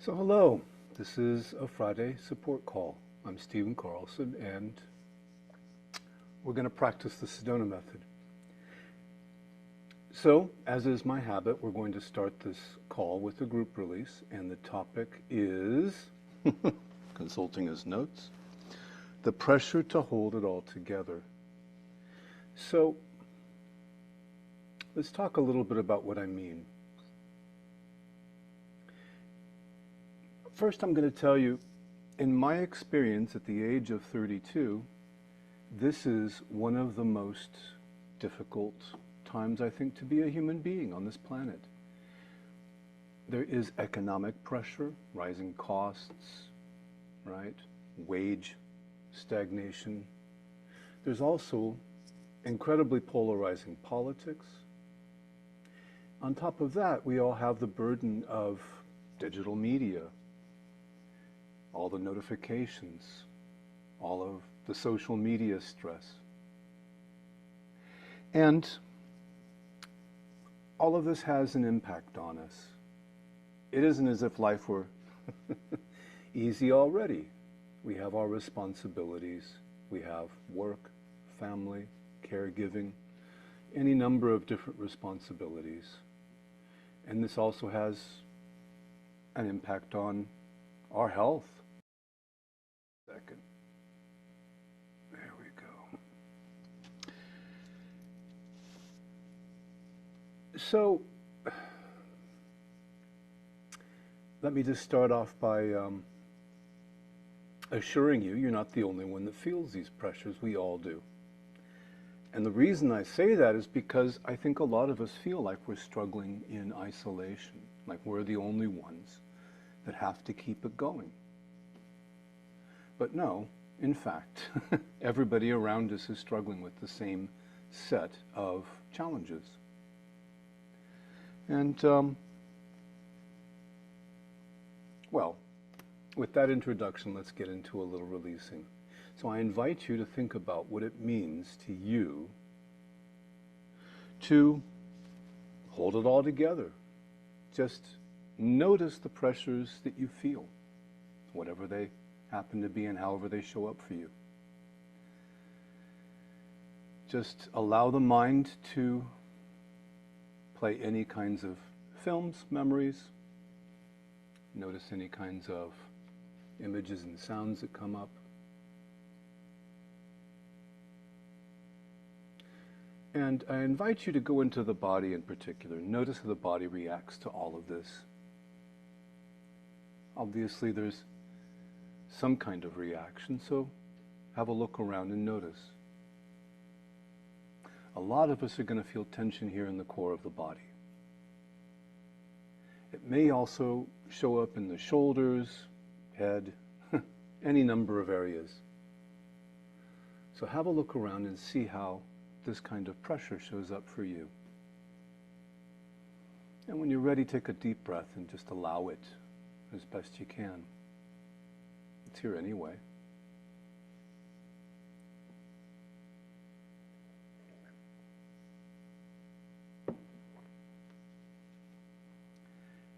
So hello, this is a Friday support call. I'm Stephen Carlson and we're going to practice the Sedona method. So, as is my habit, we're going to start this call with a group release, and the topic is, consulting his notes, the pressure to hold it all together. So, let's talk a little bit about what I mean. First, I'm going to tell you, in my experience at the age of 32, this is one of the most difficult times, I think, to be a human being on this planet. There is economic pressure, rising costs, right? Wage stagnation. There's also incredibly polarizing politics. On top of that, we all have the burden of digital media, all the notifications, all of the social media stress. And all of this has an impact on us. It isn't as if life were easy already. We have our responsibilities. We have work, family, caregiving, any number of different responsibilities. And this also has an impact on our health. Second. There we go. So, let me just start off by assuring you, you're not the only one that feels these pressures. We all do. And the reason I say that is because I think a lot of us feel like we're struggling in isolation, like we're the only ones that have to keep it going. But no, in fact, everybody around us is struggling with the same set of challenges. And, well, with that introduction, let's get into a little releasing. So I invite you to think about what it means to you to hold it all together. Just notice the pressures that you feel, whatever they happen to be and however they show up for you. Just allow the mind to play any kinds of films, memories. Notice any kinds of images and sounds that come up. And I invite you to go into the body in particular. Notice how the body reacts to all of this. Obviously, there's some kind of reaction, so have a look around and notice. A lot of us are going to feel tension here in the core of the body. It may also show up in the shoulders, head, any number of areas. So have a look around and see how this kind of pressure shows up for you. And when you're ready, take a deep breath and just allow it as best you can. It's here anyway.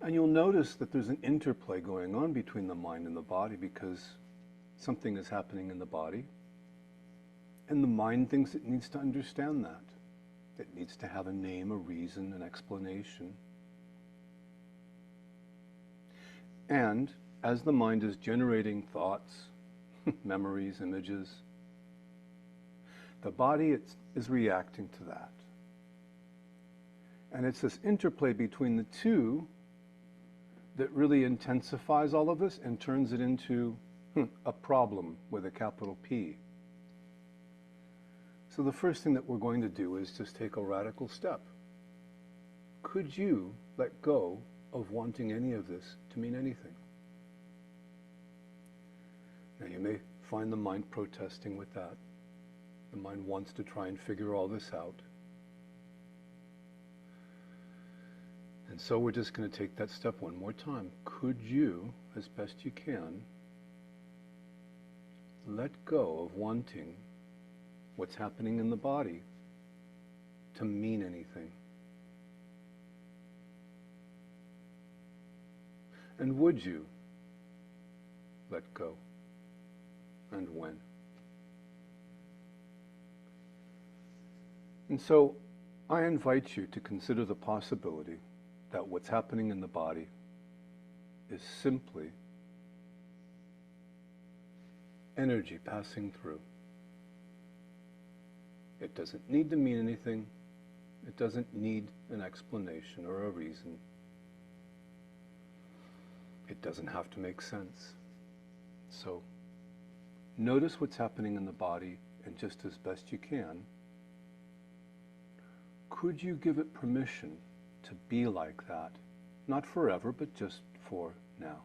And you'll notice that there's an interplay going on between the mind and the body because something is happening in the body. And the mind thinks it needs to understand that. It needs to have a name, a reason, an explanation. And as the mind is generating thoughts, memories, images, the body is reacting to that. And it's this interplay between the two that really intensifies all of this and turns it into a problem with a capital P. So the first thing that we're going to do is just take a radical step. Could you let go of wanting any of this to mean anything? Now you may find the mind protesting with that. The mind wants to try and figure all this out. And so we're just going to take that step one more time. Could you, as best you can, let go of wanting what's happening in the body to mean anything? And would you let go? And when? And so I invite you to consider the possibility that what's happening in the body is simply energy passing through. It doesn't need to mean anything. It doesn't need an explanation or a reason. It doesn't have to make sense. So notice what's happening in the body, and just as best you can, could you give it permission to be like that? Not forever, but just for now.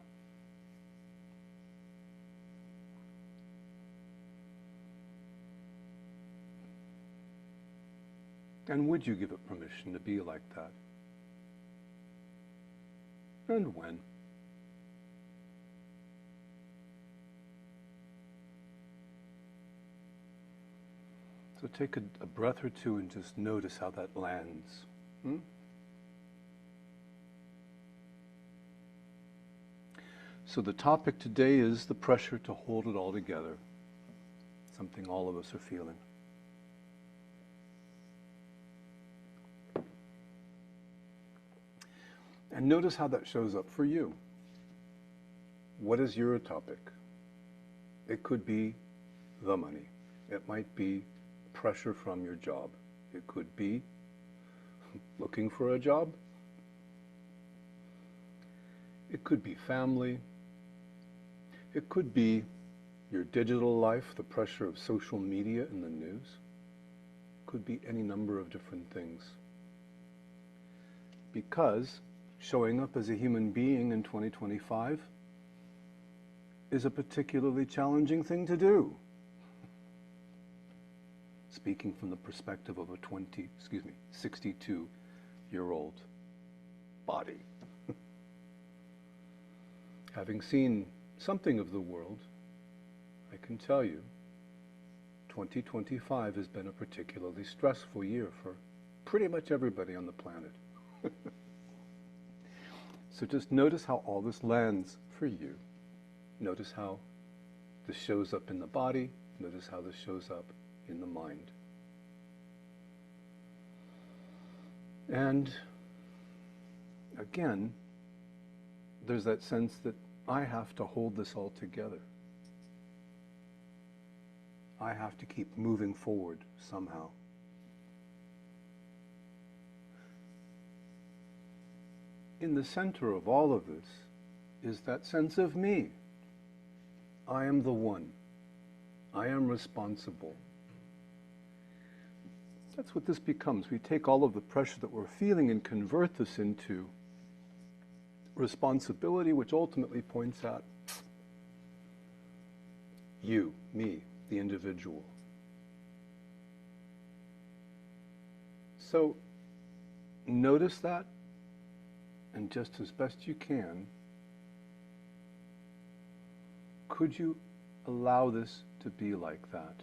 And would you give it permission to be like that? And when? So take a breath or two and just notice how that lands. So the topic today is the pressure to hold it all together, something all of us are feeling. And notice how that shows up for you. What is your topic? It could be the money. It might be pressure from your job. It could be looking for a job. It could be family. It could be your digital life, the pressure of social media and the news. It could be any number of different things. Because showing up as a human being in 2025 is a particularly challenging thing to do. Speaking from the perspective of a 62-year-old body. Having seen something of the world, I can tell you 2025 has been a particularly stressful year for pretty much everybody on the planet. So just notice how all this lands for you. Notice how this shows up in the body. Notice how this shows up in the mind. And again, there's that sense that I have to hold this all together. I have to keep moving forward somehow. In the center of all of this is that sense of me. I am the one. I am responsible. That's what this becomes. We take all of the pressure that we're feeling and convert this into responsibility, which ultimately points at you, me, the individual. So notice that, and just as best you can, could you allow this to be like that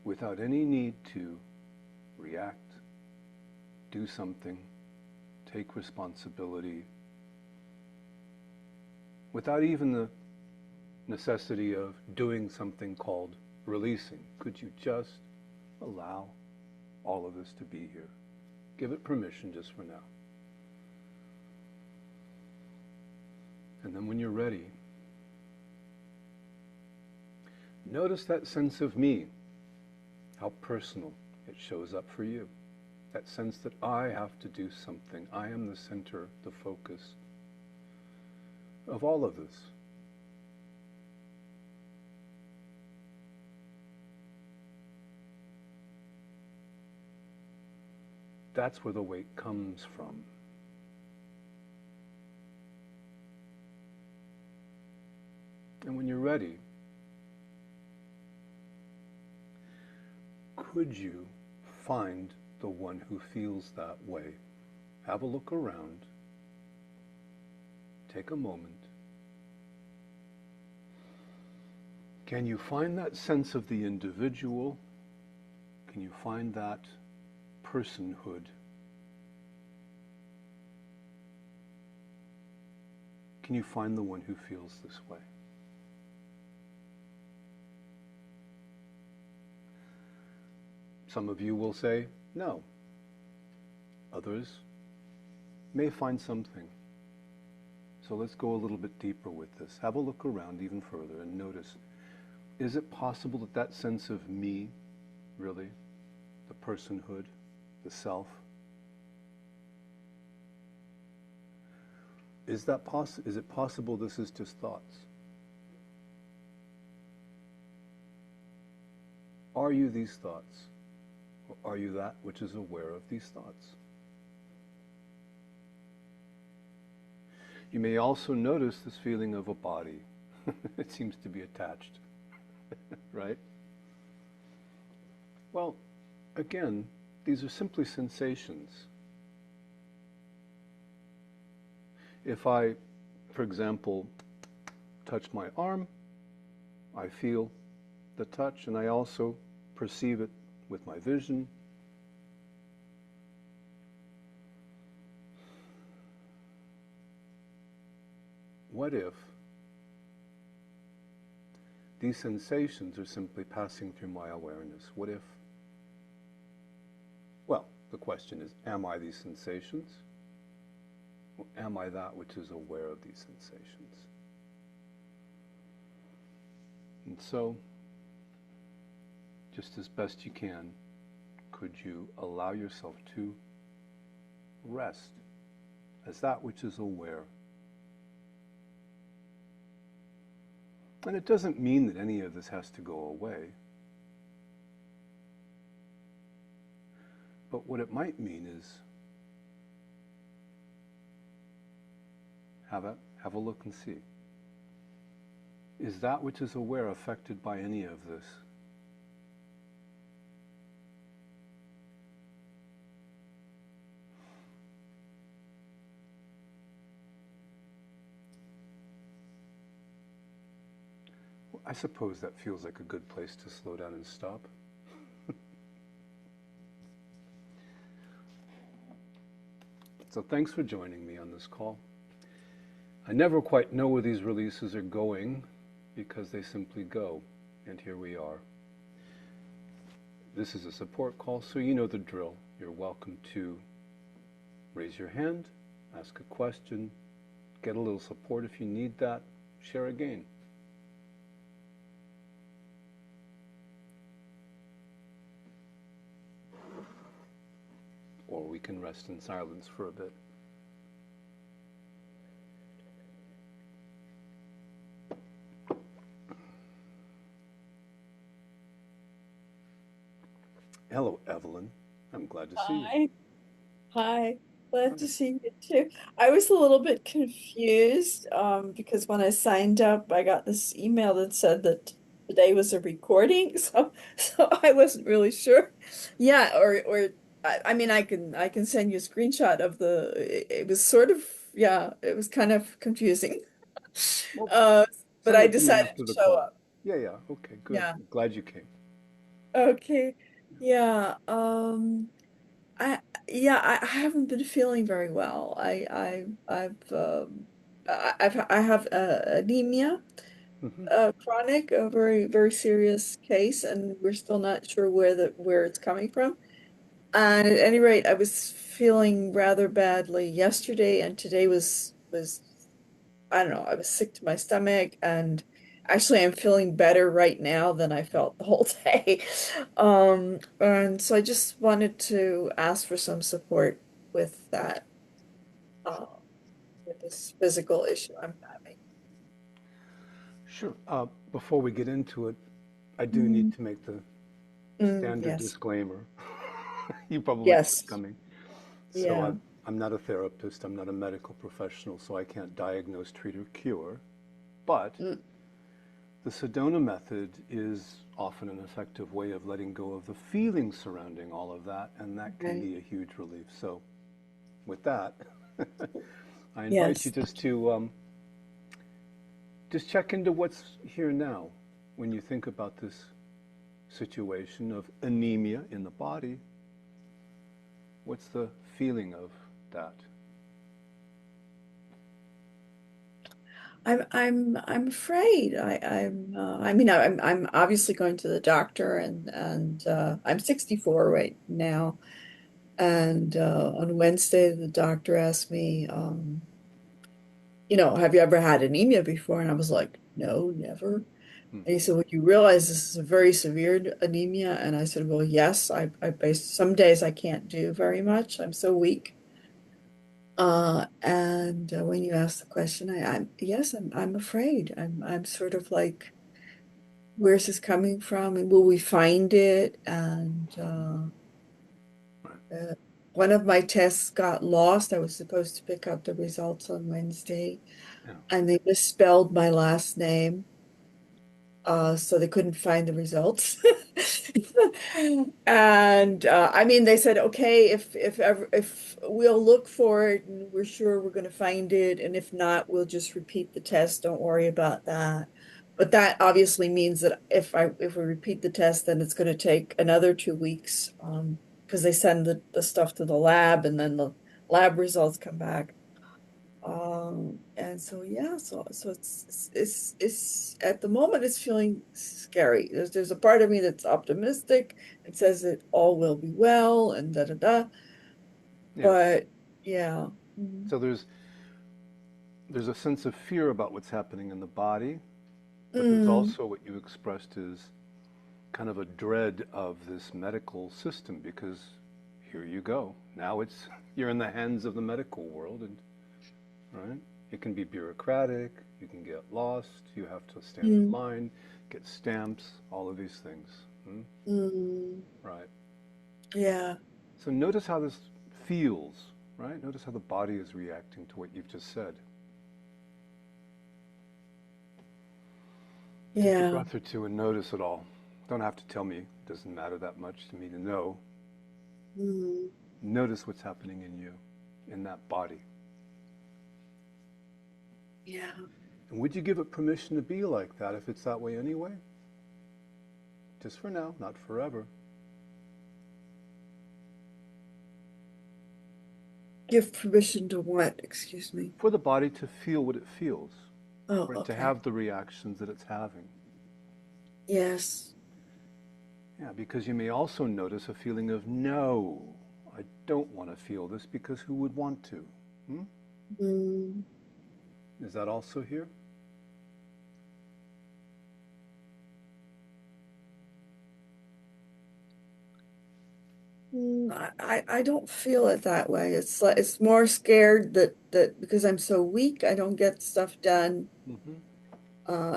without any need to react, do something, take responsibility, without even the necessity of doing something called releasing? Could you just allow all of this to be here? Give it permission just for now. And then when you're ready, notice that sense of me, how personal it shows up for you. That sense that I have to do something. I am the center, the focus of all of this. That's where the weight comes from. And when you're ready, could you find the one who feels that way? Have a look around. Take a moment. Can you find that sense of the individual? Can you find that personhood? Can you find the one who feels this way? Some of you will say no. Others may find something. So let's go a little bit deeper with this. Have a look around even further and notice, is it possible that that sense of me, really, the personhood, the self, is it possible this is just thoughts? Are you these thoughts? Or are you that which is aware of these thoughts? You may also notice this feeling of a body. It seems to be attached, right? Well, again, these are simply sensations. If I, for example, touch my arm, I feel the touch and I also perceive it with my vision. What if these sensations are simply passing through my awareness? What if, well, the question is, am I these sensations? Or am I that which is aware of these sensations? And so, just as best you can, could you allow yourself to rest as that which is aware? And it doesn't mean that any of this has to go away. But what it might mean is have a look and see. Is that which is aware affected by any of this? Well, I suppose that feels like a good place to slow down and stop. So thanks for joining me on this call. I never quite know where these releases are going because they simply go, and here we are. This is a support call, so you know the drill. You're welcome to raise your hand, ask a question, get a little support if you need that, share a gain. Or we can rest in silence for a bit. Hello, Evelyn. I'm glad to see you. Hi. Hi. Glad to see you too. I was a little bit confused because when I signed up, I got this email that said that today was a recording, so I wasn't really sure. Yeah, or I mean I can send you a screenshot of it was sort of, yeah, it was kind of confusing. Well, Uh, but send I it to me decided after to the show call. up. Yeah, okay, good. Yeah. Glad you came. Okay. Yeah. I yeah, I haven't been feeling very well. I have anemia, Hmm. chronic, a very very serious case, and we're still not sure where it's coming from. And at any rate, I was feeling rather badly yesterday, and today was I don't know, I was sick to my stomach, and actually I'm feeling better right now than I felt the whole day. And so I just wanted to ask for some support with that, uh, with this physical issue I'm having. Sure. Before we get into it, I do need Mm, to make the standard yes. disclaimer. You probably see it Yes. coming. So Yeah. I'm not a therapist, I'm not a medical professional, so I can't diagnose, treat, or cure. But Mm, the Sedona method is often an effective way of letting go of the feelings surrounding all of that, and that can right. be a huge relief. So with that, I invite you Yes. just check into what's here now when you think about this situation of anemia in the body. What's the feeling of that? I'm afraid. I mean, I'm obviously going to the doctor, and I'm 64 right now. And on Wednesday, the doctor asked me, have you ever had anemia before? And I was like, no, never. Hmm. And he said, well, you realize this is a very severe anemia? And I said, well, yes, some days I can't do very much. I'm so weak. And when you ask the question, yes, I'm afraid. I'm sort of like, where's this coming from? And will we find it? And Right. uh, one of my tests got lost. I was supposed to pick up the results on Wednesday, Yeah. and they misspelled my last name. So they couldn't find the results. And I mean, they said, okay, if we'll look for it and we're sure we're going to find it, and if not, we'll just repeat the test. Don't worry about that. But that obviously means that if we repeat the test, then it's going to take another 2 weeks, because they send the stuff to the lab and then the lab results come back. And so yeah, so it's at the moment it's feeling scary. There's a part of me that's optimistic and says that all will be well and da da da. Yeah. But yeah. So there's a sense of fear about what's happening in the body, but there's Mm, also what you expressed as kind of a dread of this medical system because here you go. Now you're in the hands of the medical world, and right? It can be bureaucratic, you can get lost, you have to stand in mm, line, get stamps, all of these things. Hmm? mm, Right. yeah, So notice how this feels, right? Notice how the body is reacting to what you've just said. Take a yeah. breath or two and notice it all. Don't have to tell me, it doesn't matter that much to me to know. Mm, Notice what's happening in you, in that body. yeah. And would you give it permission to be like that if it's that way anyway? Just for now, not forever. Give permission to what? Excuse me. For the body to feel what it feels, Oh, for it to okay. have the reactions that it's having. Yes. Yeah, because you may also notice a feeling of no, I don't want to feel this because who would want to? Hmm? Mm. Is that also here? I don't feel it that way. It's like it's more scared that because I'm so weak, I don't get stuff done. Mm-hmm.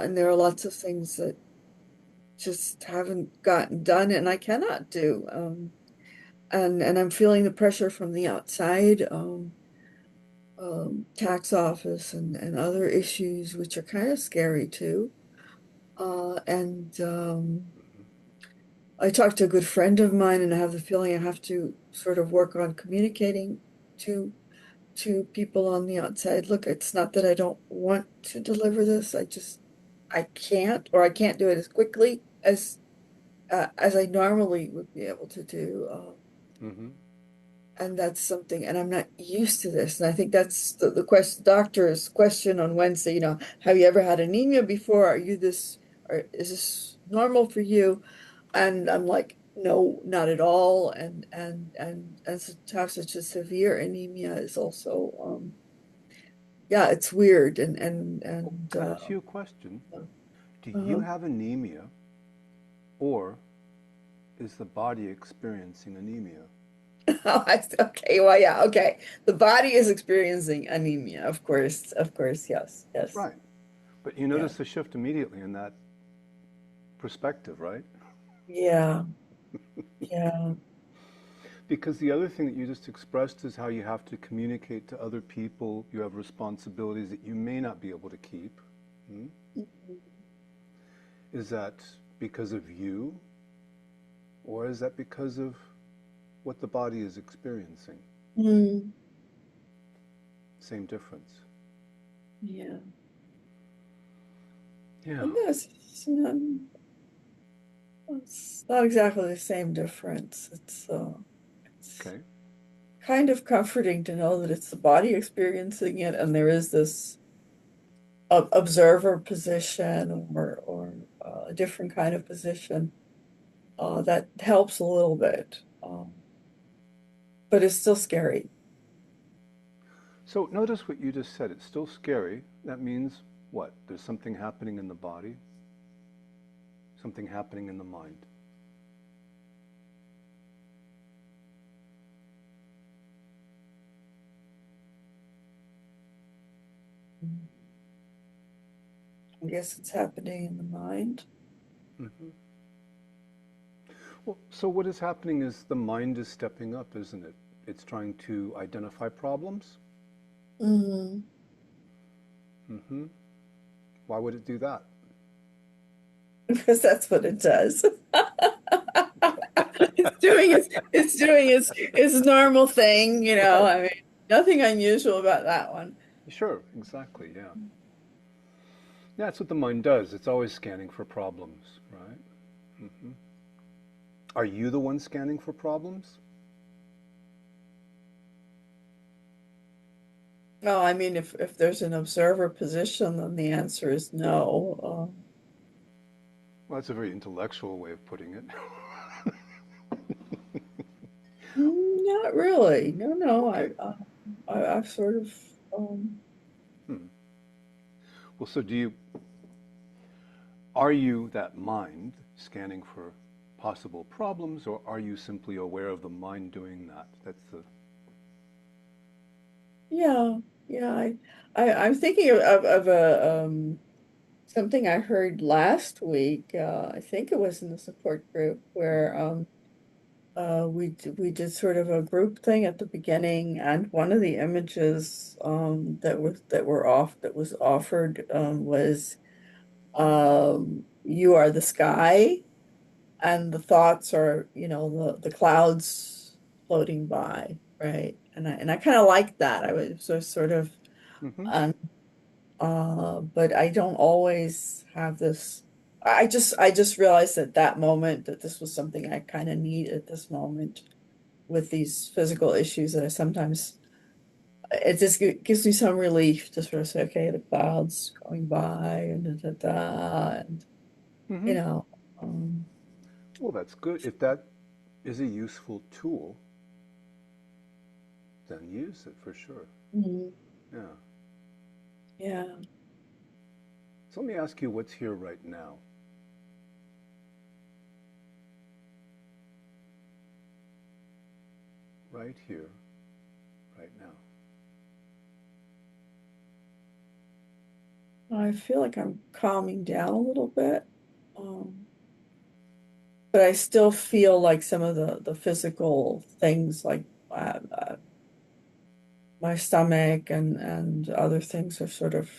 And there are lots of things that just haven't gotten done and I cannot do. And I'm feeling the pressure from the outside, tax office and other issues, which are kind of scary too. And I talked to a good friend of mine, and I have the feeling I have to sort of work on communicating to people on the outside. Look, it's not that I don't want to deliver this. I can't, or I can't do it as quickly as I normally would be able to do. Mm-hmm. And that's something, and I'm not used to this. And I think that's the question, doctor's question on Wednesday, have you ever had anemia before? Or is this normal for you? And I'm like, no, not at all. And to have such a severe anemia is also, yeah, it's weird. Well, can I ask you a question? Do you Uh-huh. have anemia or is the body experiencing anemia? Okay, well, yeah, okay. The body is experiencing anemia, of course, yes, yes, Right. But you yeah, notice the shift immediately in that perspective, right? yeah, yeah. Because the other thing that you just expressed is how you have to communicate to other people. You have responsibilities that you may not be able to keep. Hmm? Mhm. Is that because of you, or is that because of what the body is experiencing? Mm, Same difference. yeah. Yeah. And it's not exactly the same difference. It's Okay. kind of comforting to know that it's the body experiencing it, and there is this observer position or a different kind of position. That helps a little bit, but it's still scary. So notice what you just said. It's still scary. That means what? There's something happening in the body, something happening in the mind. I guess it's happening in the mind. Hmm. Well, so what is happening is the mind is stepping up, isn't it? It's trying to identify problems. Hmm. Hmm. Why would it do that? Because that's what it does. It's doing its normal thing, you know. Right. I mean, nothing unusual about that one. Sure, exactly, yeah. Yeah, that's what the mind does. It's always scanning for problems, right? Hmm. Are you the one scanning for problems? Well, I mean, if there's an observer position, then the answer is no. Well, that's a very intellectual way of putting it. Not really. No, no. Okay. I've sort of um, Hmm. Well, so are you that mind scanning for possible problems, or are you simply aware of the mind doing that? That's the. yeah, yeah. I'm thinking of a something I heard last week. I think it was in the support group where we did sort of a group thing at the beginning, and one of the images that was offered was you are the sky, and the thoughts are, you know, the clouds floating by, right? And I kind of liked that. I was sort of Mm-hmm. um but I don't always have this. I just realized at that moment that this was something I kind of need at this moment with these physical issues that I sometimes it just gives me some relief to sort of say, okay, the clouds going by and da, da, da, and you Mm-hmm. know, um, Well, that's good. If that is a useful tool, then use it for sure. mhm, Yeah. yeah. So let me ask you what's here right now. Right here, right now. I feel like I'm calming down a little bit, um, but I still feel like some of the physical things, like my stomach and other things, are sort of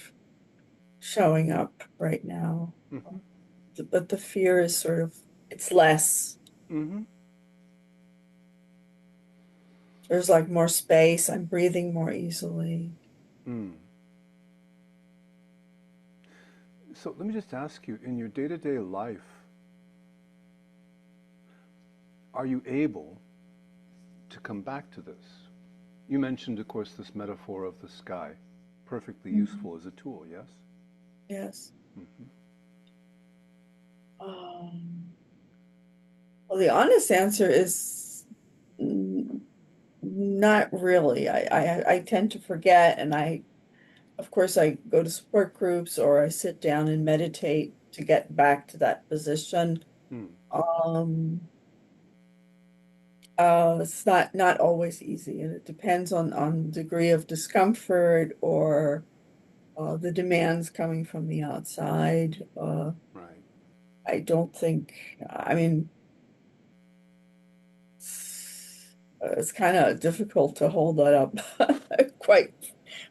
showing up right now. Mm-hmm. But the fear is sort of, it's less. Mm-hmm. There's like more space. I'm breathing more easily. Mm. So let me just ask you, in your day-to-day life, are you able to come back to this? You mentioned, of course, this metaphor of the sky, perfectly Mhm. useful as a tool, yes? Yes. Hmm. Um, well, the honest answer is mm, not really. I tend to forget, and of course, I go to support groups or I sit down and meditate to get back to that position. Hmm. Um, it's not always easy, and it depends on degree of discomfort or the demands coming from the outside. Right. I don't think, I mean, it's kind of difficult to hold that up quite,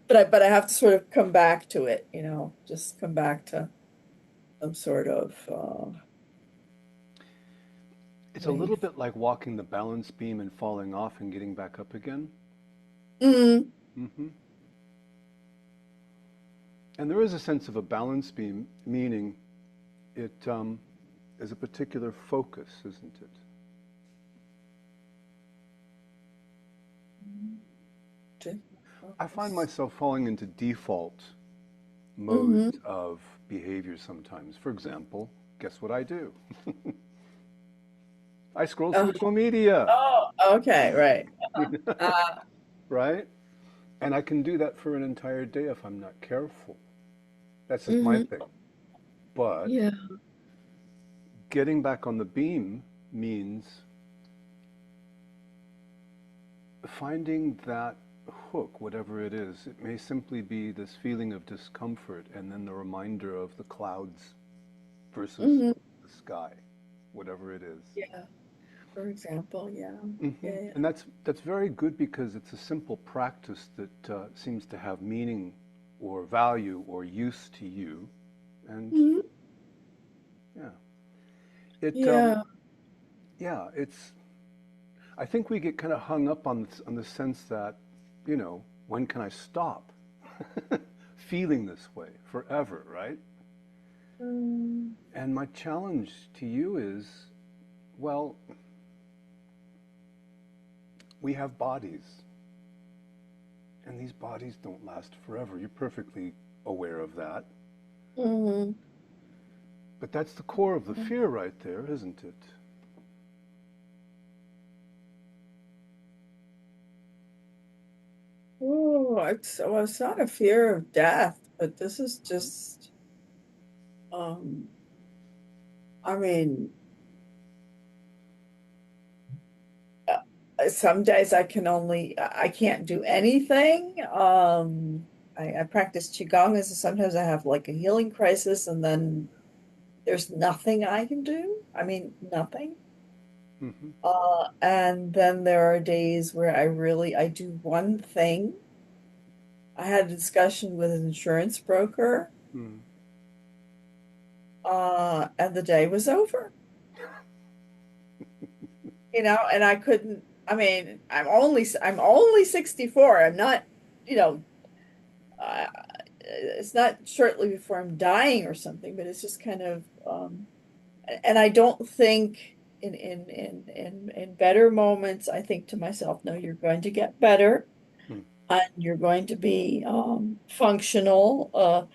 but I have to sort of come back to it, you know, just come back to some sort of It's a little relief. bit like walking the balance beam and falling off and getting back up again. Mm, Hmm. And there is a sense of a balance beam, meaning it is a particular focus, isn't it? different I find focus. myself falling into default Hmm. modes of behavior sometimes. For example, guess what I do? I scroll Oh, social media, oh, okay, right. Uh, right? And I can do that for an entire day if I'm not careful. That's just my hmm. thing. But Yeah. getting back on the beam means finding that hook, whatever it is. It may simply be this feeling of discomfort and then the reminder of the clouds versus Hmm. the sky, whatever it is. Yeah. For example, yeah. Hmm. Yeah, yeah. And that's very good because it's a simple practice that seems to have meaning or value or use to you. And Mhm. yeah, it Yeah. yeah, it's. I think we get kind of hung up on the sense that, when can I stop feeling this way forever, right? Mm. And my challenge to you is, well, we have bodies, and these bodies don't last forever. You're perfectly aware of that. Mhm. But that's the core of the fear right there, isn't it? Oh, well, it's not a fear of death, but this is just, um, I mean, some days I can't do anything. I practice Qigong, and so sometimes I have like a healing crisis, and then there's nothing I can do. I mean, nothing. Hmm. And then there are days where I do one thing. I had a discussion with an insurance broker, Mm. and the day was over, and I couldn't, I mean, I'm only 64. I'm not, you know, uh, it's not shortly before I'm dying or something, but it's just kind of, and I don't think in better moments, I think to myself, no, you're going to get better. Mm. And you're going to be functional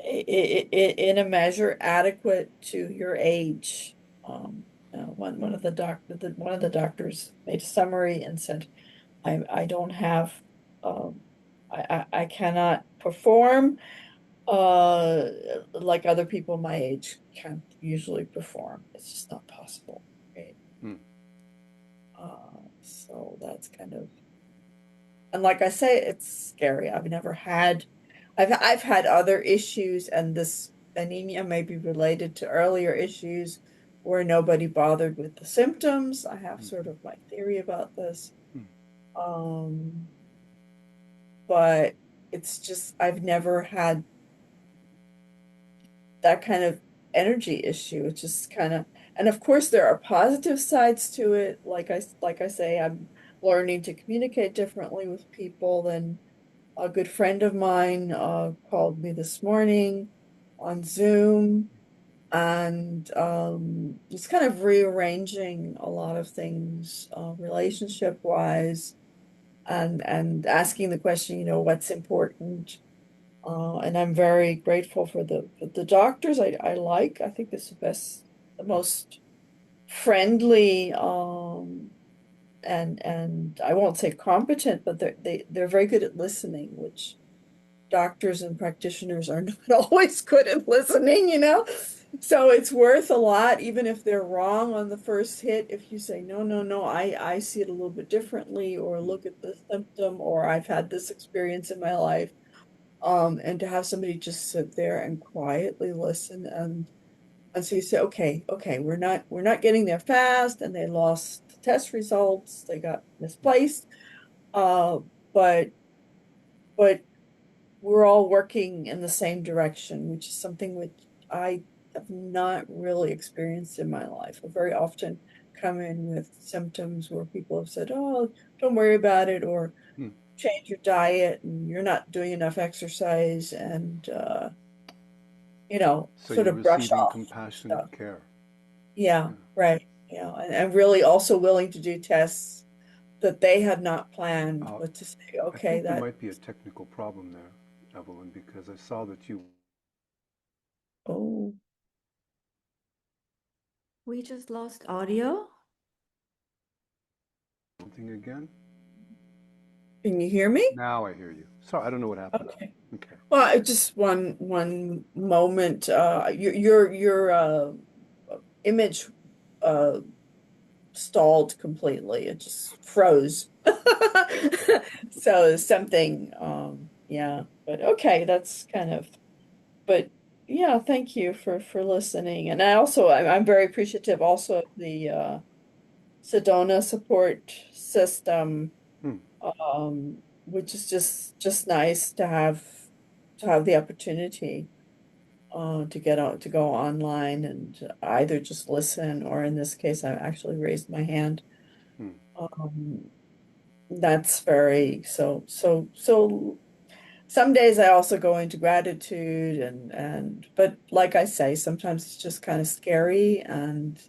in a measure adequate to your age. One of the doctors made a summary and said, I don't have um, I cannot perform uh, like other people my age can usually perform. It's just not possible, right? Mm. So that's kind of, and like I say, it's scary. I've had other issues, and this anemia may be related to earlier issues where nobody bothered with the symptoms. I have sort Hmm. of my theory about this. Mm. Um, but it's just I've never had that kind of energy issue. It's just kind of, and of course there are positive sides to it. Like I say, I'm learning to communicate differently with people than a good friend of mine called me this morning on Zoom and just kind of rearranging a lot of things relationship wise and asking the question, what's important. And I'm very grateful for the doctors I like. I think it's the most friendly and I won't say competent, but they're very good at listening, which doctors and practitioners are not always good at listening. So it's worth a lot, even if they're wrong on the first hit, if you say, no, no, no, I see it a little bit differently, or Mm. look at the symptom, or I've had this experience in my life. And to have somebody just sit there and quietly listen and so you say, okay, okay, we're not getting there fast, and they lost the test results, they got misplaced. Uh, but but we're all working in the same direction, which is something which I have not really experienced in my life. I very often come in with symptoms where people have said, "Oh, don't worry about it," or Mm. change your diet, and you're not doing enough exercise, and So sort you're of brush receiving off compassionate stuff. care. Yeah, Yeah. right. And really also willing to do tests that they had not planned, Uh, but to say, I okay, think there that might be a technical problem there, Evelyn, because I saw that you Oh, We just lost audio. Something again? can you hear me? Now I hear you. Sorry, I don't know what happened. Okay. Okay. Well, just one moment. Your image uh stalled completely. It just froze. So something, yeah. But okay, that's kind of. But yeah, thank you for listening. And I'm very appreciative also of the Sedona support system, Hmm. which is just nice to have the opportunity to get out to go online and either just listen or in this case I actually raised my hand. Hmm. Um, that's very so some days I also go into gratitude and but like I say, sometimes it's just kind of scary and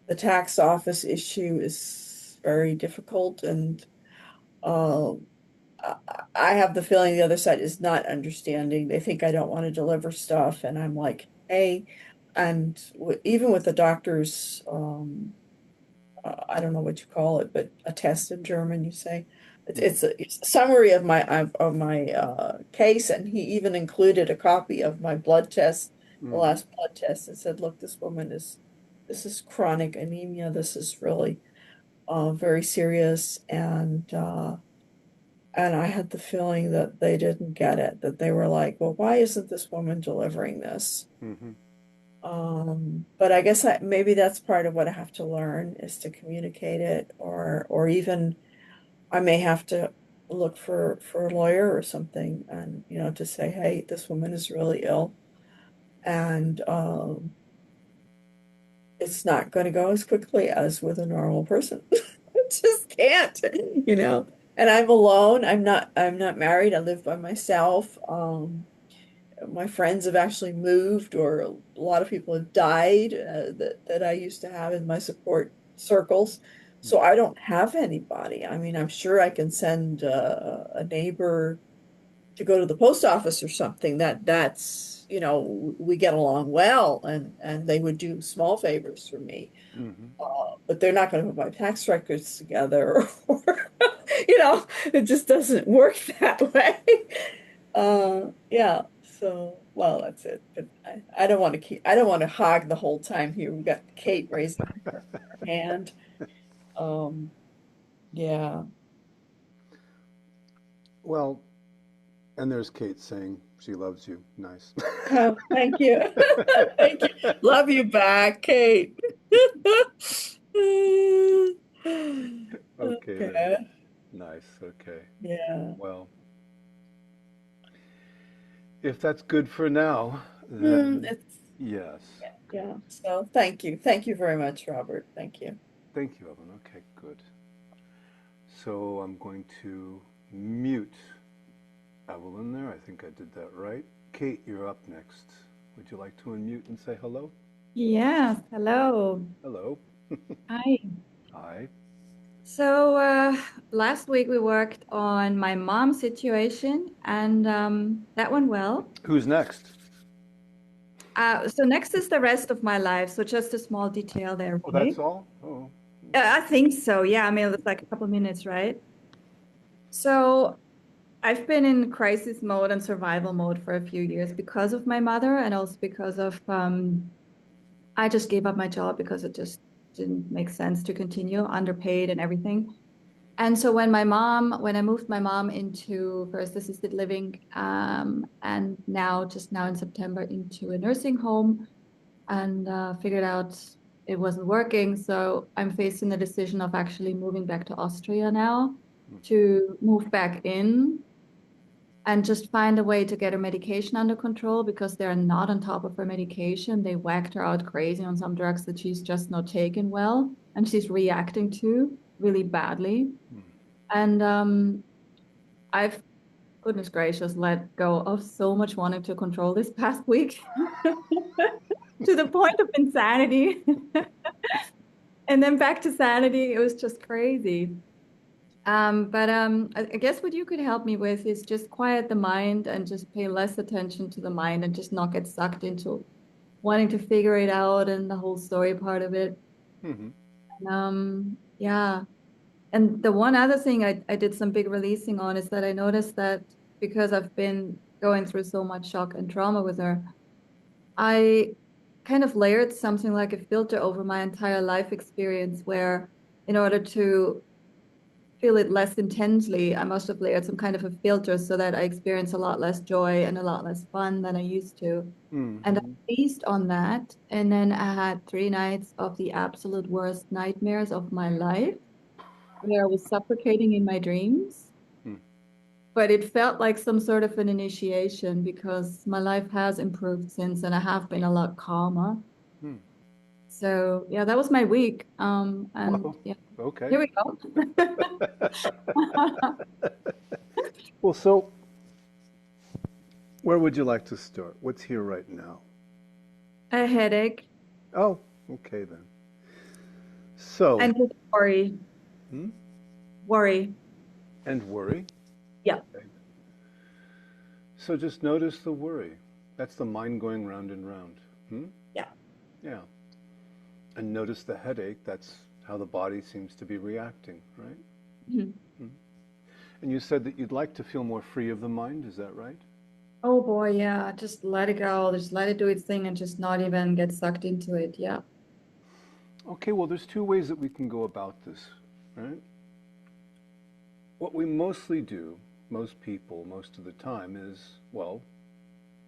the tax office issue is very difficult and uh, I I have the feeling the other side is not understanding. They think I don't want to deliver stuff, and I'm like, hey, and even with the doctor's, I don't know what you call it, but a test in German, you say. Hmm. It's a summary of my case, and he even included a copy of my blood test, the Mm-hmm. last blood test, and said, look, this is chronic anemia. This is really very serious, and I had the feeling that they didn't get it, that they were like, well, why isn't this woman delivering this? Mm-hmm. But I guess maybe that's part of what I have to learn is to communicate it, or even I may have to look for a lawyer or something, and to say, hey, this woman is really ill, and it's not going to go as quickly as with a normal person. It just can't, you know. And I'm alone. I'm not married. I live by myself. My friends have actually moved, or a lot of people have died that I used to have in my support circles. So I don't have anybody. I mean, I'm sure I can send a neighbor to go to the post office or something. That's, we get along well, and they would do small favors for me. Mm-hmm. But they're not going to put my tax records together, or, it just doesn't work that way. Yeah. So, well, that's it. But I don't want to I don't want to hog the whole time here. We've got Kate raising her hand. Um, yeah. Well, and there's Kate saying she loves you. Nice. Oh, thank you. Thank you. Love you back, Kate. Okay then. Okay. Nice. Okay. Yeah. Well, if that's good for now, then It's yes. Okay. yeah. So thank you. Thank you very much, Robert. Thank you. Thank you, Evan. Okay, good. So I'm going to mute Evelyn there. I think I did that right. Kate, you're up next. Would you like to unmute and say hello? Yes, hello. Hello. Hi. Hi. So last week we worked on my mom's situation, and that went well. Who's next? So next is the rest of my life. So just a small detail there, Oh, right? that's all? Oh, I think so. Yeah, I mean, it was like a couple minutes, right? So I've been in crisis mode and survival mode for a few years because of my mother, and also because of I just gave up my job because it just didn't make sense to continue, underpaid and everything. And so when I moved my mom into first assisted living, and just now in September into a nursing home, and figured out it wasn't working. So I'm facing the decision of actually moving back to Austria now to move back in and just find a way to get her medication under control because they're not on top of her medication. They whacked her out crazy on some drugs that she's just not taken well, and she's reacting to really badly. And I've, goodness gracious, let go of so much wanting to control this past week to the point of insanity. And then back to sanity. It was just crazy. I guess what you could help me with is just quiet the mind and just pay less attention to the mind and just not get sucked into wanting to figure it out and the whole story part of it. Mm-hmm. Yeah. And the one other thing I did some big releasing on is that I noticed that because I've been going through so much shock and trauma with her, I kind of layered something like a filter over my entire life experience where in order to feel it less intensely, I must have layered some kind of a filter so that I experience a lot less joy and a lot less fun than I used to. And I Mm-hmm. feast on that. And then I had 3 nights of the absolute worst nightmares of my life where I was suffocating in my dreams. Mm. But it felt like some sort of an initiation because my life has improved since and I have been a lot calmer. Mm. So yeah, that was my week. And Well, yeah, okay. here we go. Well, so where would you like to start? What's here right now? A headache Oh, okay then. So, and just worry. hmm? Worry. And worry. Yeah. Okay. So just notice the worry. That's the mind going round and round. Hmm? Yeah. Yeah. And notice the headache. That's how the body seems to be reacting, right? Mhm. Hmm. And you said that you'd like to feel more free of the mind. Is that right? Oh boy, yeah. Just let it go. Just let it do its thing and just not even get sucked into it. Yeah. Okay, well, there's two ways that we can go about this, right? What we mostly do, most people, most of the time, is, well,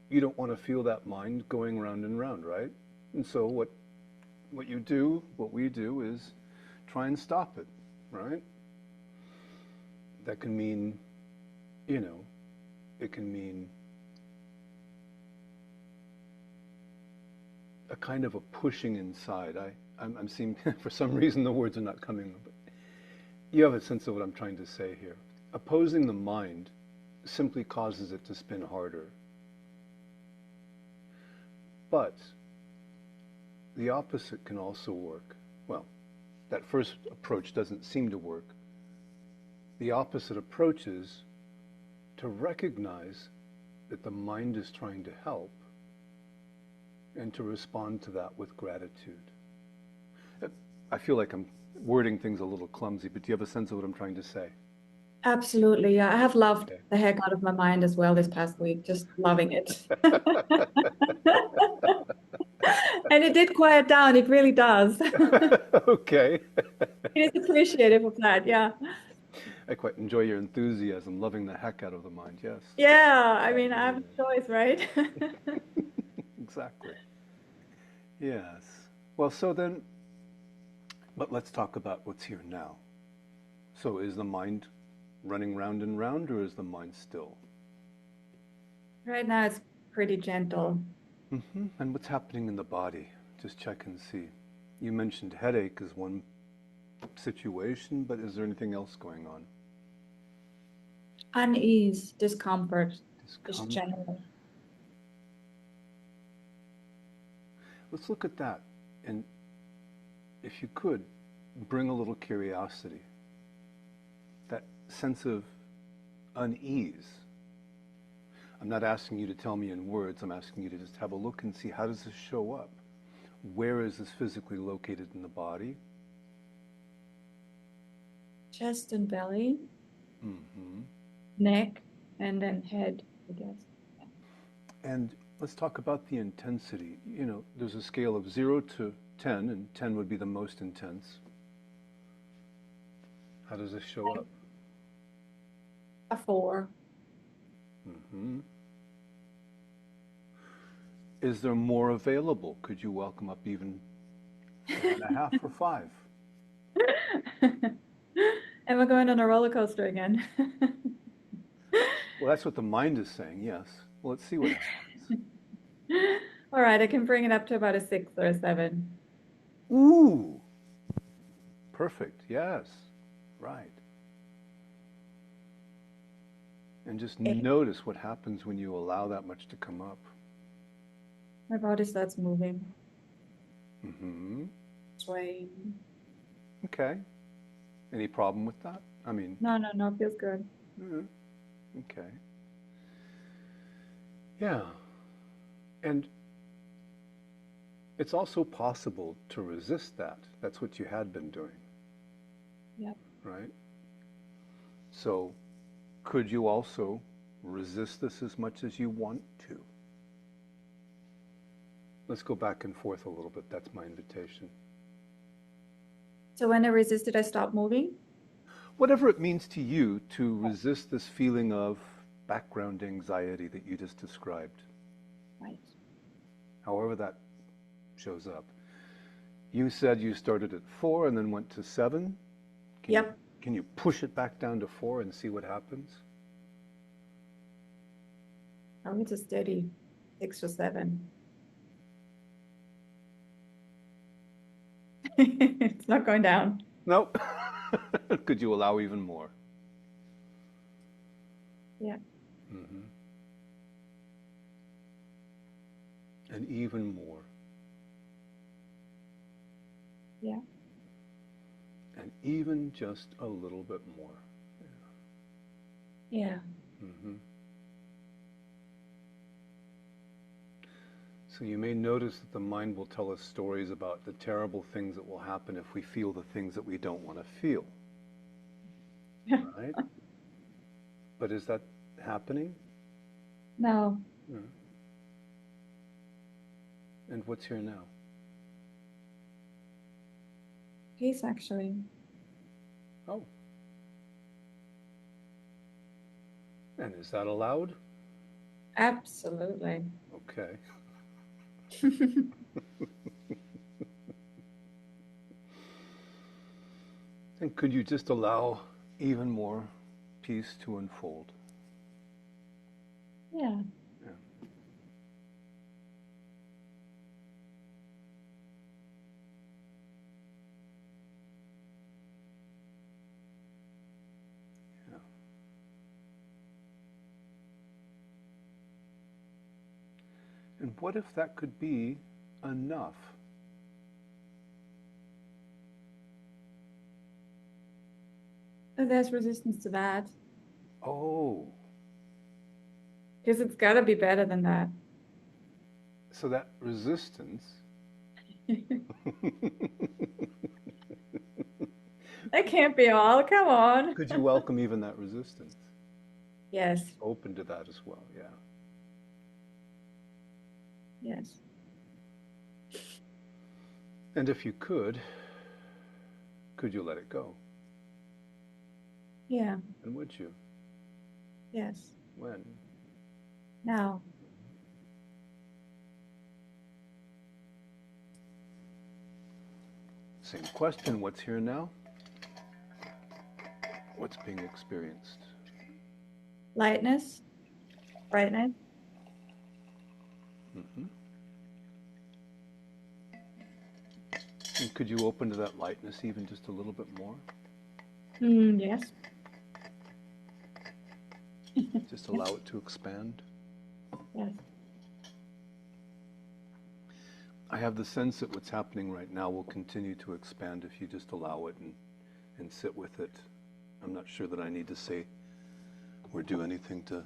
you don't want to feel that mind going round and round, right? And so what you do, what we do is try and stop it, right? That can mean, you know, it can mean a kind of a pushing inside. I'm seeing, for some reason, the words are not coming, but you have a sense of what I'm trying to say here. Opposing the mind simply causes it to spin harder. But the opposite can also work. Well, that first approach doesn't seem to work. The opposite approach is to recognize that the mind is trying to help and to respond to that with gratitude. I feel like I'm wording things a little clumsy, but do you have a sense of what I'm trying to say? Absolutely. Yeah. I have loved Okay. the heck out of my mind as well this past week. Just loving it. And it did quiet down. It really does. Okay. It is appreciative of that. Yeah. I quite enjoy your enthusiasm, loving the heck out of the mind. Yes. Yeah. I Yeah, mean, I yeah, have a choice, right? yeah. Exactly. Yes. Well, so then, but let's talk about what's here now. So is the mind running round and round, or is the mind still? Right now, it's pretty gentle. And what's happening in the body? Just check and see. You mentioned headache as one situation, but is there anything else going on? Unease, discomfort, just Discomfort. general. Let's look at that. And if you could, bring a little curiosity. That sense of unease. I'm not asking you to tell me in words. I'm asking you to just have a look and see, how does this show up? Where is this physically located in the body? Chest and belly, Mm-hmm. neck, and then head, I guess. And let's talk about the intensity. You know, there's a scale of 0 to 10, and 10 would be the most intense. How does this show up? A 4. Mm-hmm. Is there more available? Could you welcome up even 4.5 or 5? Am I going on a roller coaster again? Well, that's what the mind is saying, yes. Well, let's see what happens. All right, I can bring it up to about a 6 or a 7. Ooh, perfect, yes, right. And just Eight. notice what happens when you allow that much to come up. My body starts moving, Mm-hmm. swaying. Okay. Any problem with that? I mean, No, feels good. okay. Yeah. And It's also possible to resist that. That's what you had been doing, Yep. right? So could you also resist this as much as you want to? Let's go back and forth a little bit. That's my invitation. So when I resisted, I stopped moving. Whatever it means to you to resist this feeling of background anxiety that you just described, Right. however that shows up. You said you started at 4 and then went to 7. Yep. Can you push it back down to 4 and see what happens? Oh, it's a steady 6 or 7. It's not going down. Nope. Could you allow even more? Yeah. Mm-hmm. And even more. Yeah. And even just a little bit more. Yeah. Mm-hmm. So you may notice that the mind will tell us stories about the terrible things that will happen if we feel the things that we don't want to feel. Right? But is that happening? No. Yeah. And what's here now? Peace, actually. Oh. And is that allowed? Absolutely. Okay. And could you just allow even more peace to unfold? Yeah. Yeah. Yeah. And what if that could be enough? But there's resistance to that Oh, because it's got to be better than that. so that resistance. That can't be all. Come on. Could you welcome even that resistance? Yes. Open to that as well, yeah. Yes. And if you could you let it go? Yeah. And would you? Yes. When? Now. Same question, what's here now? What's being experienced? Lightness. Brightness. Mm-hmm. And could you open to that lightness even just a little bit more? Yes. Just allow it to expand? Yes. I have the sense that what's happening right now will continue to expand if you just allow it and sit with it. I'm not sure that I need to say or do anything to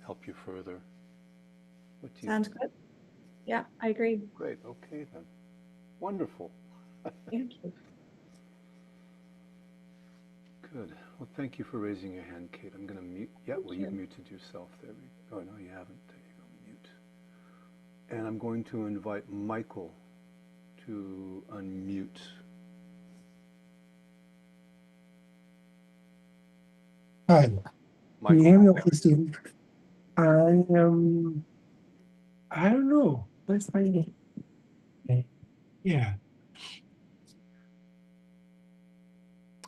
help you further. What do you Sounds good. Yeah, I agree. Great, okay then. Wonderful. Thank you. Good. Well, thank you for raising your hand, Kate. I'm going to mute. Yeah, well, you've muted yourself there. Oh, no, you haven't. There you go. Mute. And I'm going to invite Michael to unmute. Hi. Can you Michael. hear me okay, Stephen? I am, I don't know. Let's find it. Okay. Yeah.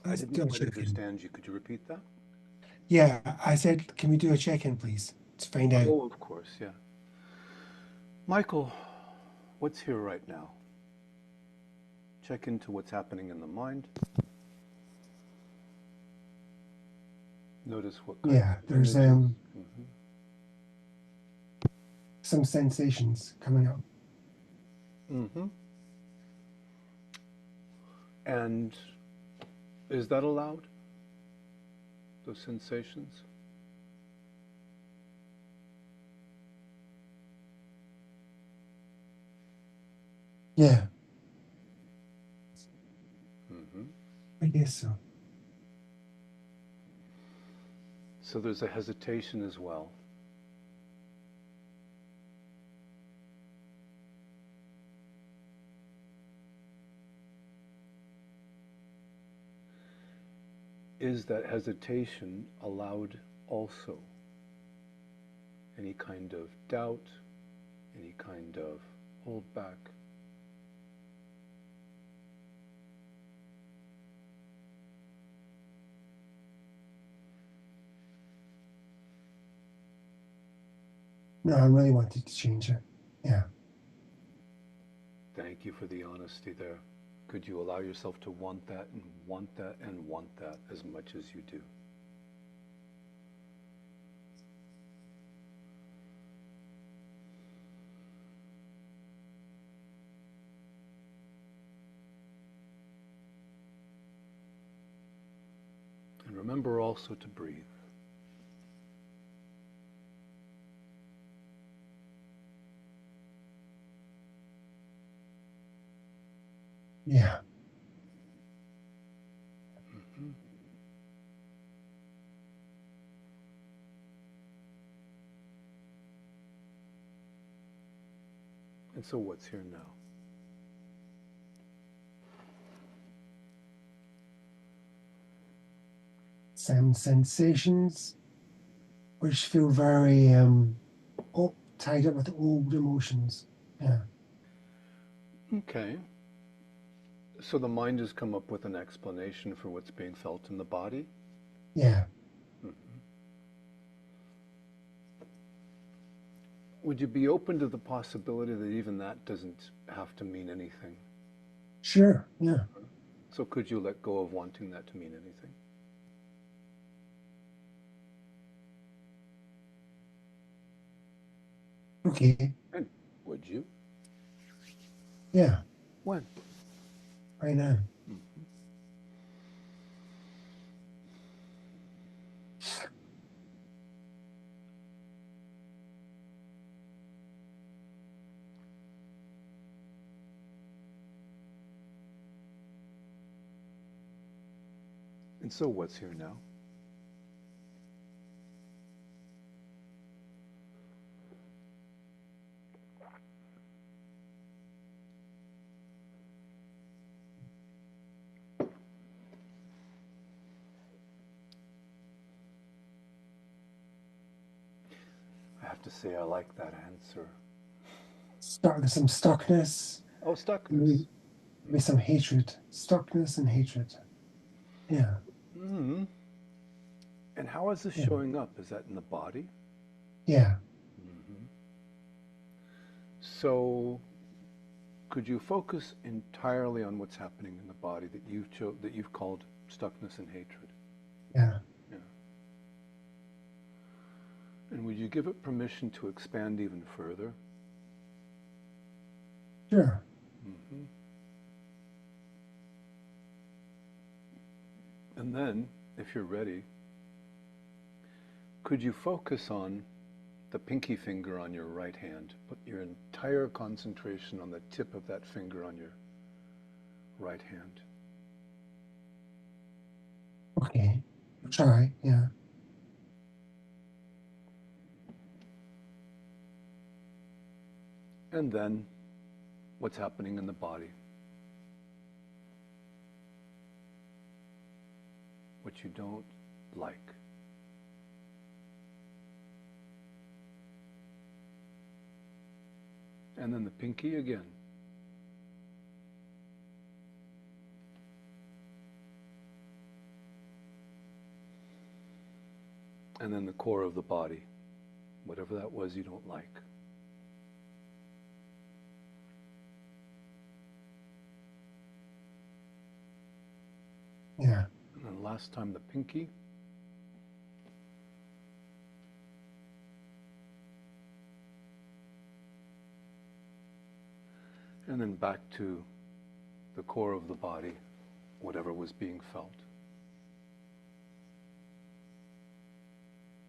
I Let's didn't do a quite check-in. understand you. Could you repeat that? Yeah, I said, can we do a check-in, please? To find out. Oh, of course, yeah. Michael, what's here right now? Check into what's happening in the mind. Notice what kind Yeah, of there's images. Mm-hmm. some sensations coming up. Mm-hmm. And is that allowed? Those sensations? Yeah, Hmm. I guess so. So there's a hesitation as well. Is that hesitation allowed also? Any kind of doubt, any kind of holdback? No, I really wanted to change it. Yeah. Thank you for the honesty there. Could you allow yourself to want that and want that and want that as much as you do? And remember also to breathe. Yeah. Mm-hmm. And so what's here now? Some sensations which feel very tied up with old emotions. Yeah. Okay. So the mind has come up with an explanation for what's being felt in the body? Yeah. Mhm. Would you be open to the possibility that even that doesn't have to mean anything? Sure. Yeah. So could you let go of wanting that to mean anything? Okay. And would you? Yeah. When? Right now. Mhm. And so what's here now? I have to say I like that answer. There's some stuckness, Oh, stuckness. maybe, maybe some hatred. Stuckness and hatred. Yeah. Mm-hmm. And how is this Yeah. showing up? Is that in the body? Yeah. Mm-hmm. So could you focus entirely on what's happening in the body that you've called stuckness and hatred? Yeah. Yeah. And would you give it permission to expand even further? Sure. Mm-hmm. And then, if you're ready, could you focus on the pinky finger on your right hand? Put your entire concentration on the tip of that finger on your right hand. Okay. I'll try. Yeah. And then, what's happening in the body? What you don't like. And then the pinky again. And then the core of the body, whatever that was you don't like. Yeah. And then last time the pinky. And then back to the core of the body, whatever was being felt.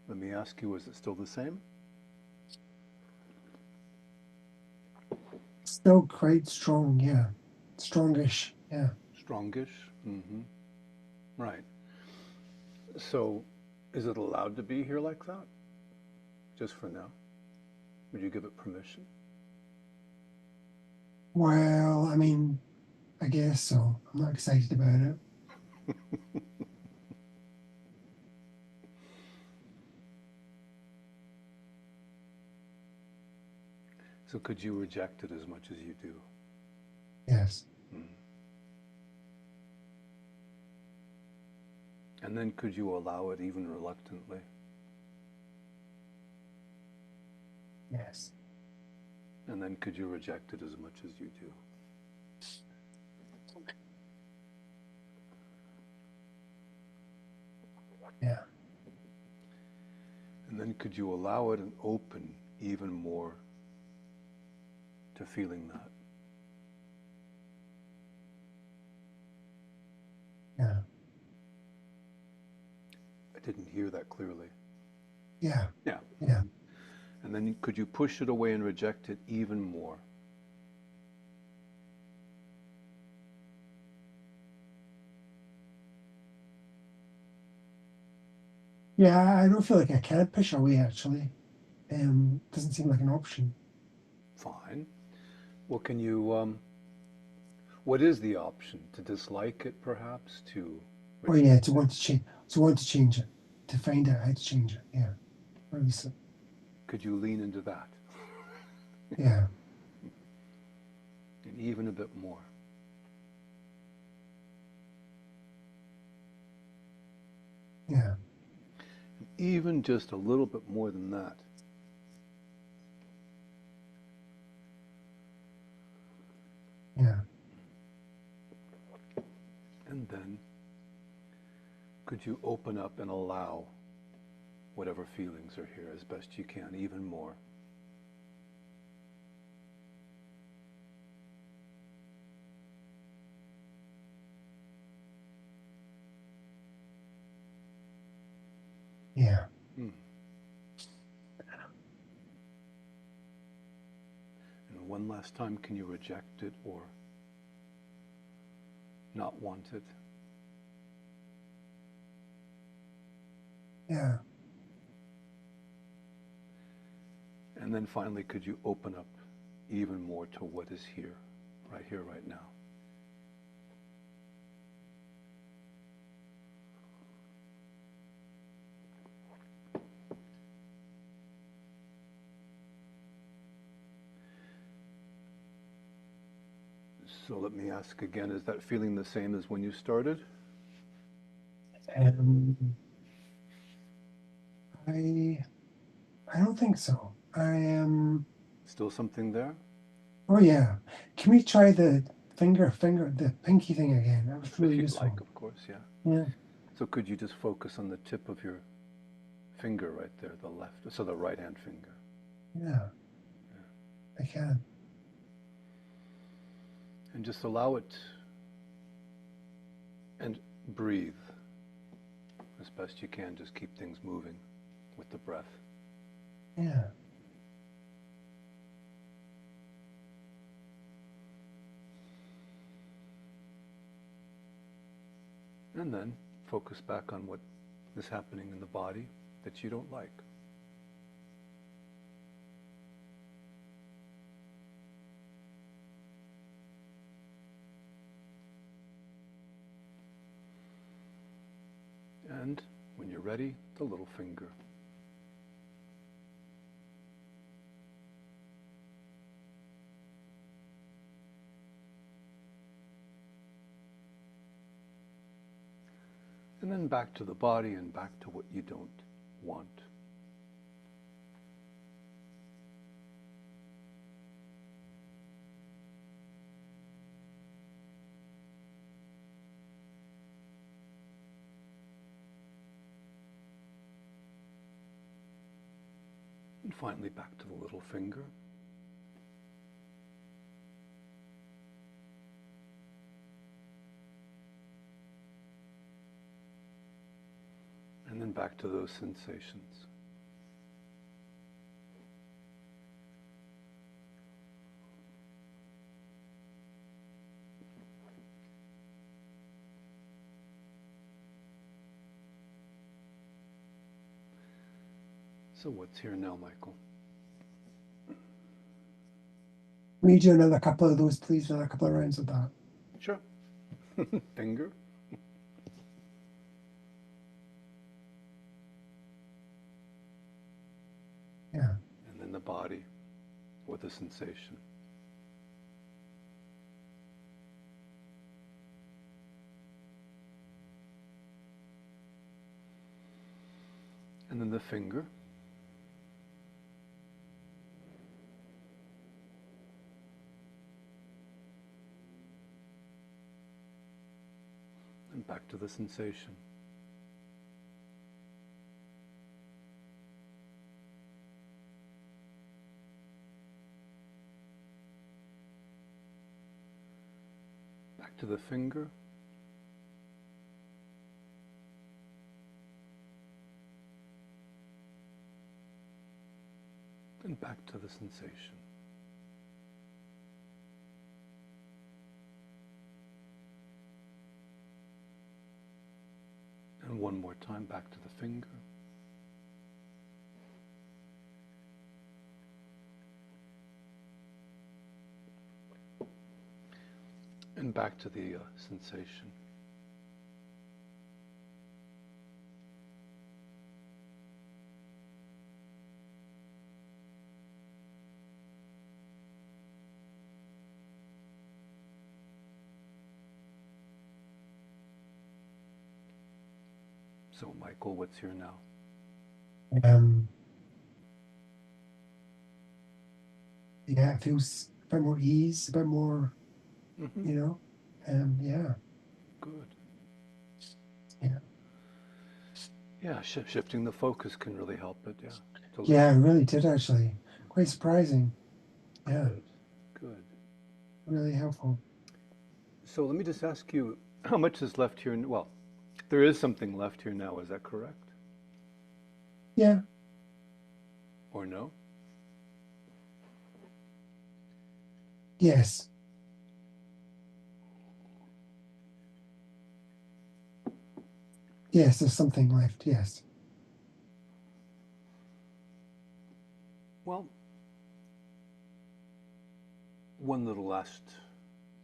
Let me ask you, is it still the same? still quite strong, yeah. Strongish, yeah. Strongish? Mm-hmm. Right. So, is it allowed to be here like that? Just for now? Would you give it permission? Well, I mean, I guess so. I'm not excited about it. So could you reject it as much as you do? Yes. Mm. And then could you allow it even reluctantly? Yes. And then could you reject it as much as you do? Yeah. And then could you allow it and open even more to feeling that? Yeah. I didn't hear that clearly. Yeah. Yeah. Yeah. And then could you push it away and reject it even more? Yeah, I don't feel like I can push away actually. Doesn't seem like an option. Fine. Well, can you, what is the option? To dislike it, perhaps? To Oh yeah, reject to want to change, it, to find out how to change it. Yeah, obviously. Could you lean into that? Yeah, And even a bit more. yeah, And even just a little bit more than that. yeah, And then could you open up and allow whatever feelings are here as best you can, even more? yeah. Hmm. And one last time, can you reject it or not want it? Yeah, And then finally, could you open up even more to what is here, right now? So let me ask again, is that feeling the same as when you started? um, I don't think so. Still something there? Oh yeah. Can we try the the pinky thing again? That was really If you'd like, useful. of course, yeah. Yeah, So could you just focus on the tip of your finger right there, the left, so the right hand finger? yeah, I can. And just allow it and breathe as best you can. Just keep things moving with the breath. Yeah, And then focus back on what is happening in the body that you don't like. And when you're ready, the little finger. And then back to the body and back to what you don't want. And finally back to the little finger. And then back to those sensations. So what's here now, Michael? Will you do another couple of those, please? Another couple of rounds of that. Sure. Finger. Yeah. And then the body with the sensation. And then the finger. And back to the sensation. Back to the finger. And back to the sensation. And one more time back to the finger. And back to the sensation. So, Michael, what's here now? Yeah, it feels a bit more ease, a bit more, Mm-hmm. you know. Yeah. Good. Yeah. Yeah, shifting the focus can really help it, yeah. Yeah, it really did actually. Quite surprising. Yeah. Good, good. Really helpful. So let me just ask you, how much is left here? Well, there is something left here now, is that correct? Yeah. Or no? Yes. Yes, there's something left. Yes. Well, one little last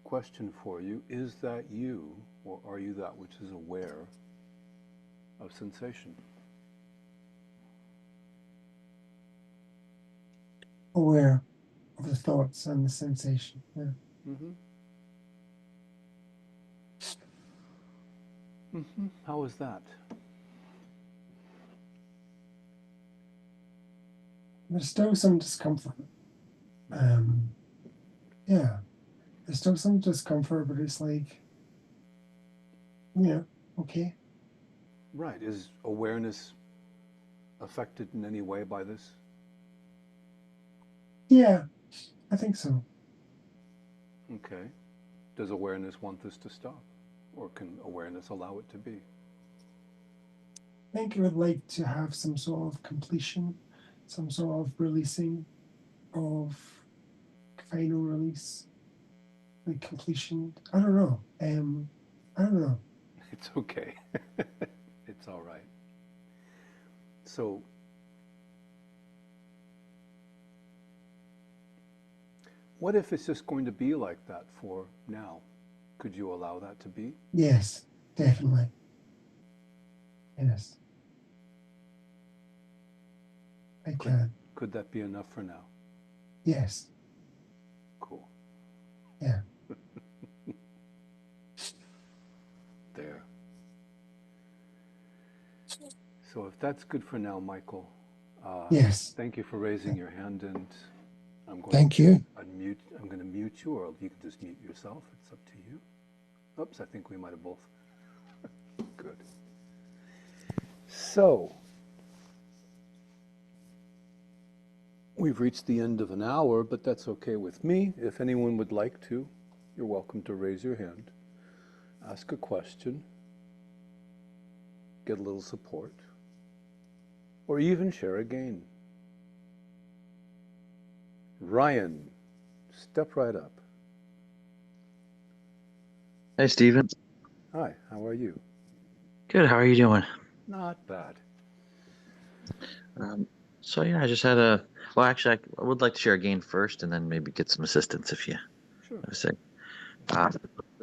question for you. Is that you, or are you that which is aware of sensation? Aware of the thoughts and the sensation. Yeah. Mm-hmm. Mm-hmm. How is that? There's still some discomfort. Yeah. There's still some discomfort, but it's like, okay. Right. Is awareness affected in any way by this? Yeah, I think so. Okay. Does awareness want this to stop? Or can awareness allow it to be? I think I would like to have some sort of completion, some sort of releasing of final release, like completion. I don't know. I don't know. It's okay. It's all right. So, what if it's just going to be like that for now? Could you allow that to be? Yes, definitely. Yes, I can. Could that be enough for now? Yes. Cool. Yeah. There. So if that's good for now, Michael, Yes. thank you for raising your hand, and I'm going Thank to you. unmute. I'm going to mute you, or you can just mute yourself. It's up to you. Oops, I think we might have both. Good. So, we've reached the end of an hour, but that's okay with me. If anyone would like to, you're welcome to raise your hand, ask a question, get a little support, or even share a gain. Ryan, step right up. Hey, Stephen. Hi, how are you? Good. How are you doing? Not bad. So yeah, I just had a. Well, actually, I would like to share a gain first, and then maybe get some assistance if you Sure. have a sec. So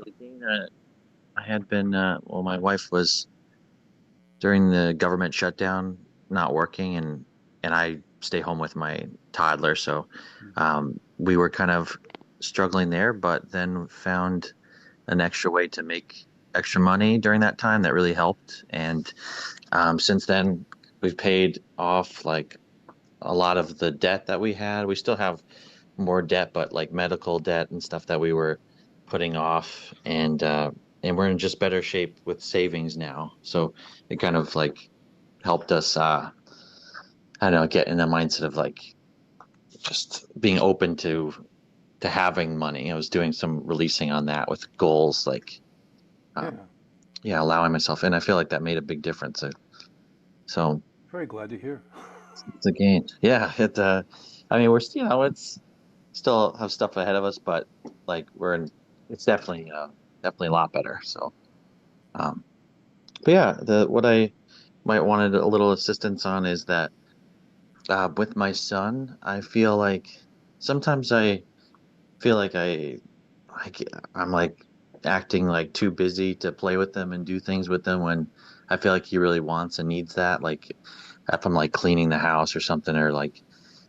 the gain that I had been, well, my wife was during the government shutdown, not working, and I stay home with my toddler, so we were kind of struggling there, but then found an extra way to make extra money during that time that really helped, and since then we've paid off like a lot of the debt that we had. We still have more debt, but like medical debt and stuff that we were putting off, and we're in just better shape with savings now. So it kind of like helped us, I don't know, get in the mindset of like just being open to having money. I was doing some releasing on that with goals, like Yeah. yeah, allowing myself, and I feel like that made a big difference. So Very glad to hear. it's a gain. Yeah, it. I mean, we're still, it's still have stuff ahead of us, but like we're in. It's definitely, definitely a lot better. So, um, but yeah, the what I might wanted a little assistance on is that with my son, I feel like sometimes I feel like I'm like acting like too busy to play with them and do things with them when I feel like he really wants and needs that. Like if I'm like cleaning the house or something, or like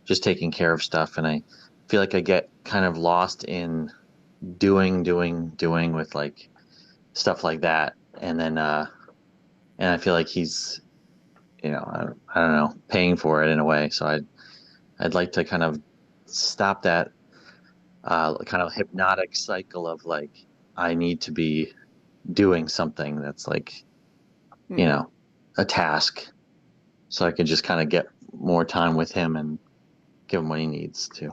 just taking care of stuff, and I feel like I get kind of lost in doing with like stuff like that, and then and I feel like he's, I don't know, paying for it in a way. So I'd like to kind of stop that kind of hypnotic cycle of like I need to be doing something that's like, Hmm. you know, a task, so I can just kind of get more time with him and give him what he needs to.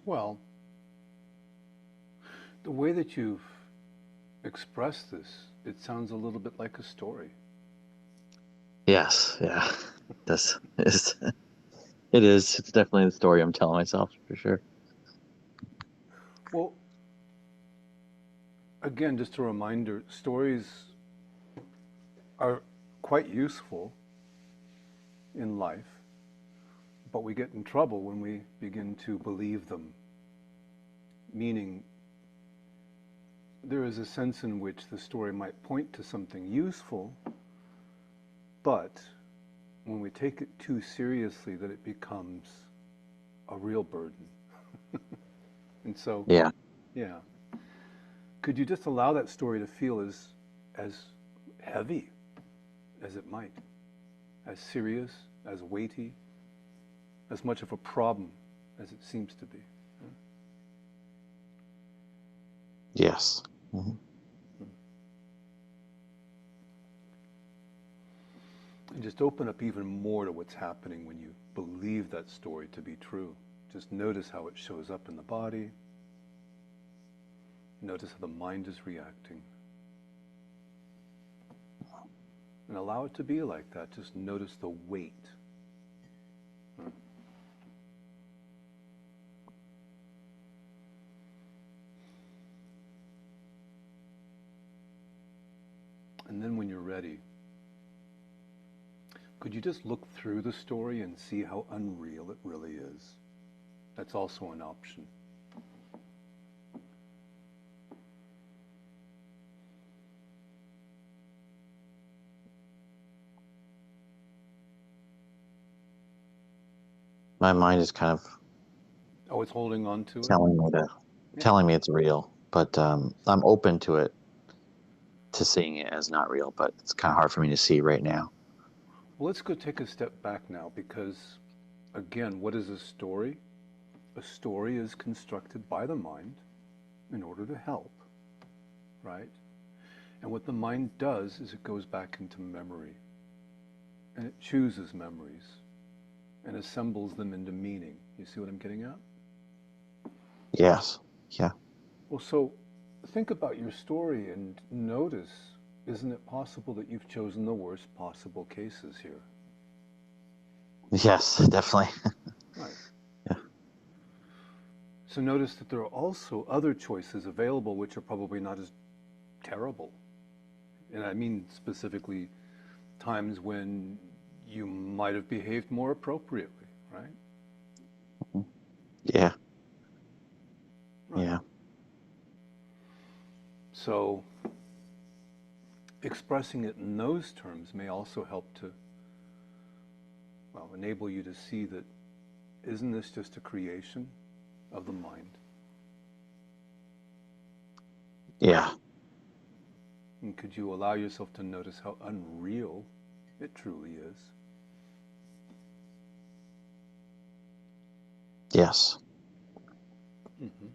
Well, the way that you've expressed this, it sounds a little bit like a story. Yes, yeah, this is it is. It's definitely the story I'm telling myself for sure. Well, again, just a reminder, stories are quite useful in life, but we get in trouble when we begin to believe them. Meaning, there is a sense in which the story might point to something useful, but when we take it too seriously, that it becomes a real burden. And so, Yeah. yeah, could you just allow that story to feel as heavy as it might, as serious, as weighty, as much of a problem as it seems to be? Yes. Hmm. And just open up even more to what's happening when you believe that story to be true. Just notice how it shows up in the body. Notice how the mind is reacting. And allow it to be like that. Just notice the weight. And then when you're ready, could you just look through the story and see how unreal it really is? That's also an option. My mind is kind of Oh, it's holding on to it? telling me to Yeah. telling me it's real, but I'm open to it, to seeing it as not real, but it's kind of hard for me to see right now. Well, let's go take a step back now because, again, what is a story? A story is constructed by the mind in order to help, right? And what the mind does is it goes back into memory and it chooses memories and assembles them into meaning. You see what I'm getting at? Yes. Yeah. Well, so think about your story and notice, isn't it possible that you've chosen the worst possible cases here? Yes, definitely. Right. Yeah. So notice that there are also other choices available which are probably not as terrible. And I mean specifically times when you might have behaved more appropriately, right? Yeah. Right. Yeah. So expressing it in those terms may also help to, well, enable you to see that isn't this just a creation of the mind? Yeah. And could you allow yourself to notice how unreal it truly is? Yes. Mm-hmm.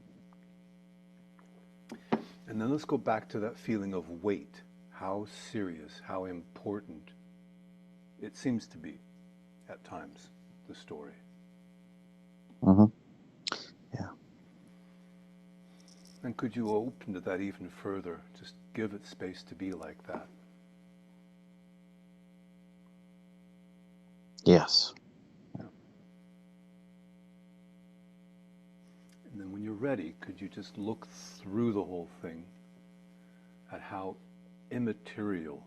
And then let's go back to that feeling of weight. How serious, how important it seems to be at times, the story. Mm-hmm. Yeah. And could you open to that even further? Just give it space to be like that. Yes. Yeah. And then when you're ready, could you just look through the whole thing at how immaterial,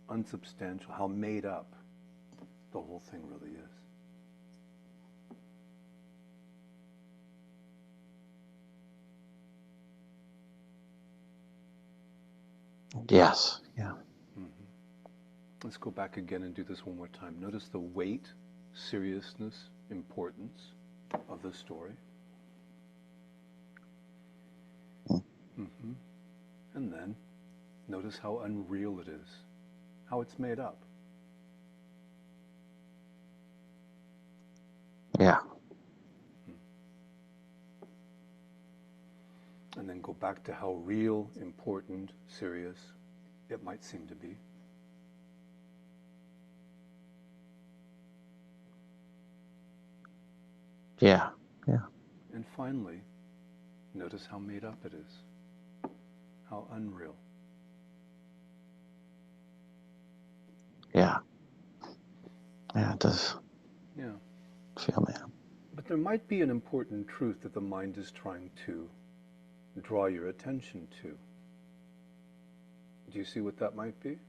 unsubstantial, how made up the whole thing really is? Yes. Yeah. Mm-hmm. Let's go back again and do this one more time. Notice the weight, seriousness, importance of the story. Mm-hmm. And then notice how unreal it is, how it's made up. Yeah. And then go back to how real, important, serious it might seem to be. Yeah. Yeah. And finally, notice how made up it is, how unreal. Yeah. Yeah, it does Yeah. feel, man. But there might be an important truth that the mind is trying to draw your attention to. Do you see what that might be?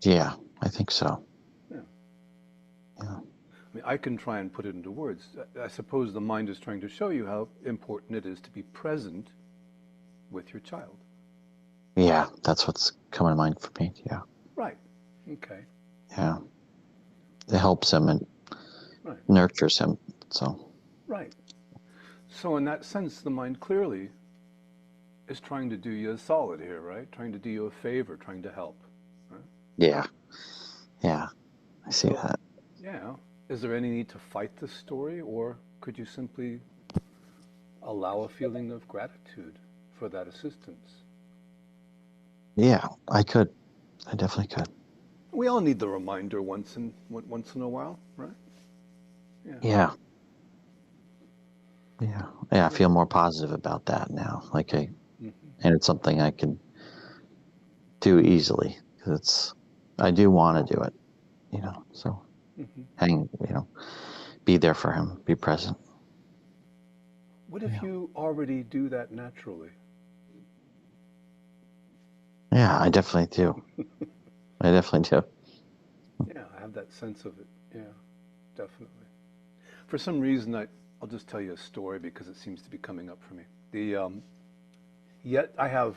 Yeah, I think so. Yeah. Yeah. I mean, I can try and put it into words. I suppose the mind is trying to show you how important it is to be present with your child. Yeah, that's what's coming to mind for me. Yeah. Right. Okay. Yeah. It helps him and Right. nurtures him. So. Right. So in that sense, the mind clearly is trying to do you a solid here, right? Trying to do you a favor, trying to help. Right? Yeah. Yeah. I see that. Yeah. Is there any need to fight this story, or could you simply allow a feeling of gratitude for that assistance? Yeah, I could. I definitely could. We all need the reminder once in a while, right? Yeah. Yeah. Yeah. Yeah, I feel more positive about that now. Like Mm-hmm. and it's something I can do easily because I do want to do it, so Mm-hmm. be there for him, be present. What if Yeah. you already do that naturally? Yeah, I definitely do. I definitely do. Yeah, I have that sense of it. Yeah, definitely. For some reason, I'll just tell you a story because it seems to be coming up for me. Yet I have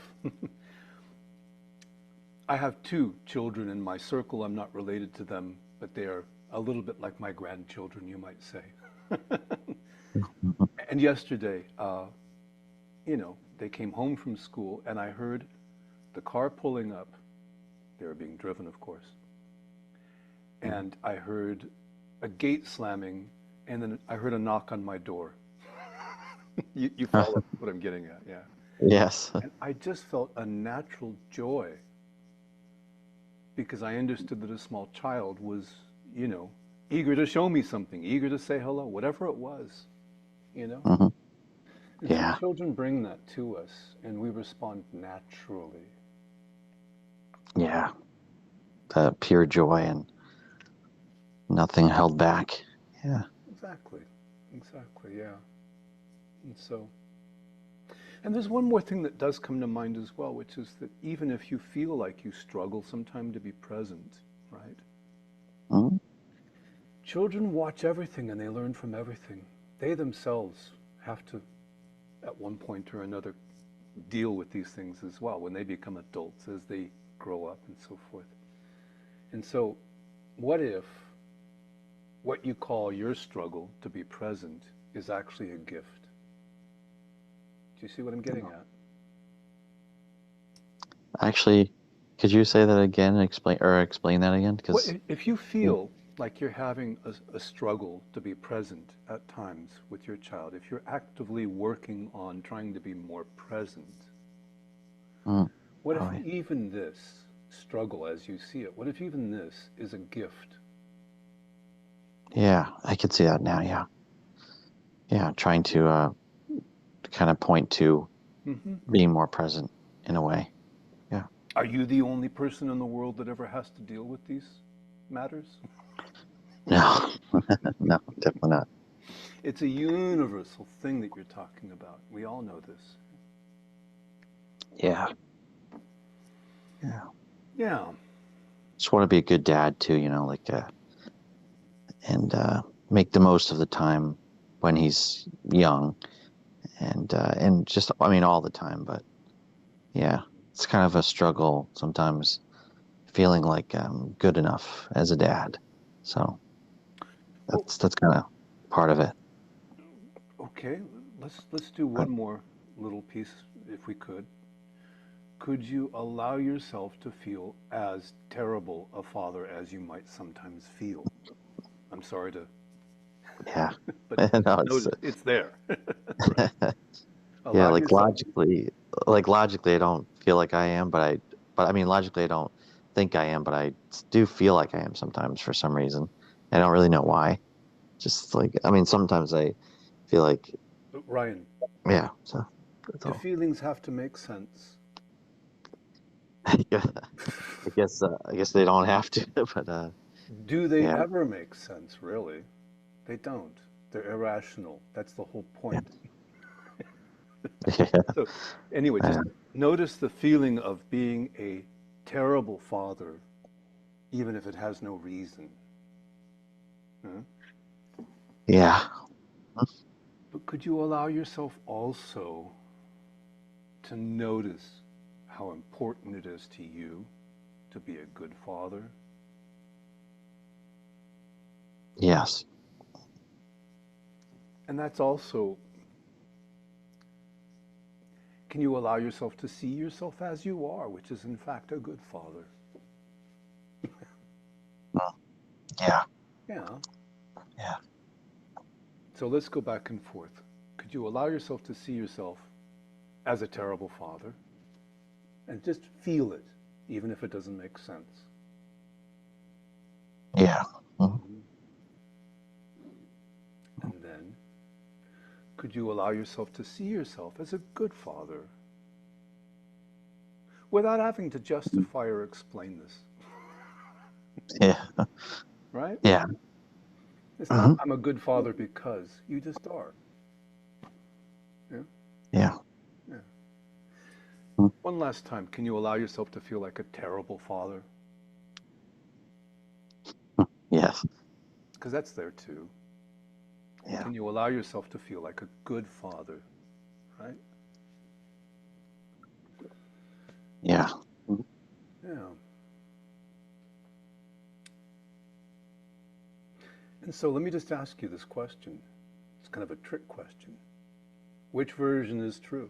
I have two children in my circle. I'm not related to them, but they are a little bit like my grandchildren, you might say. And yesterday, they came home from school, and I heard the car pulling up. They were being driven, of course. And I heard a gate slamming, and then I heard a knock on my door. You follow what I'm getting at, yeah. Yes. And I just felt a natural joy because I understood that a small child was, eager to show me something, eager to say hello, whatever it was, Mm-hmm. And Yeah. so children bring that to us, and we respond naturally. Yeah. The pure joy and nothing held back. Yeah. Exactly, yeah. And so And there's one more thing that does come to mind as well, which is that even if you feel like you struggle sometime to be present, right? Mm. Children watch everything and they learn from everything. They themselves have to, at one point or another, deal with these things as well when they become adults, as they grow up and so forth. And so, what if what you call your struggle to be present is actually a gift? Do you see what I'm getting at? Actually, could you say that again and explain that again? Well, Because if you feel like you're having a struggle to be present at times with your child, if you're actively working on trying to be more present, what if even this struggle as you see it, what if even this is a gift? yeah, I could see that now. Yeah, yeah, trying to kind of point to Mm-hmm. being more present in a way. Yeah. Are you the only person in the world that ever has to deal with these matters? No, no, definitely not. It's a universal thing that you're talking about. We all know this. Yeah, yeah. Yeah. Just want to be a good dad too, and make the most of the time when he's young, and just, I mean, all the time. But yeah, it's kind of a struggle sometimes, feeling like I'm good enough as a dad. So Well, that's kind of part of it. okay. Let's do one more little piece if we could. Could you allow yourself to feel as terrible a father as you might sometimes feel? I'm sorry to, Yeah. but No, notice it's there. Right. yeah, Allow yourself. like logically, I don't feel like I am, but I mean, logically, I don't think I am, but I do feel like I am sometimes for some reason. I don't really know why. Just like, I mean, sometimes I feel like, Ryan, yeah, so that's do all. feelings have to make sense? Yeah, I guess they don't have to, but Do they yeah, ever make sense, really? They don't. They're irrational. That's the whole yeah, point. yeah, So, anyway, just yeah, notice the feeling of being a terrible father, even if it has no reason. Huh? yeah, But could you allow yourself also to notice how important it is to you to be a good father? yes, And that's also, can you allow yourself to see yourself as you are, which is in fact a good father? yeah, Yeah. yeah, So let's go back and forth. Could you allow yourself to see yourself as a terrible father and just feel it, even if it doesn't make sense? yeah, mhm, Mhm. And then, could you allow yourself to see yourself as a good father without having to justify or explain this? yeah, Right? yeah, It's not, mhm, I'm a good father because you just are. Yeah? yeah, Yeah. mhm, One last time, can you allow yourself to feel like a terrible father? yes, Because that's there too. And yeah, can you allow yourself to feel like a good father? Right? yeah, mhm, Yeah. And so let me just ask you this question. It's kind of a trick question. Which version is true?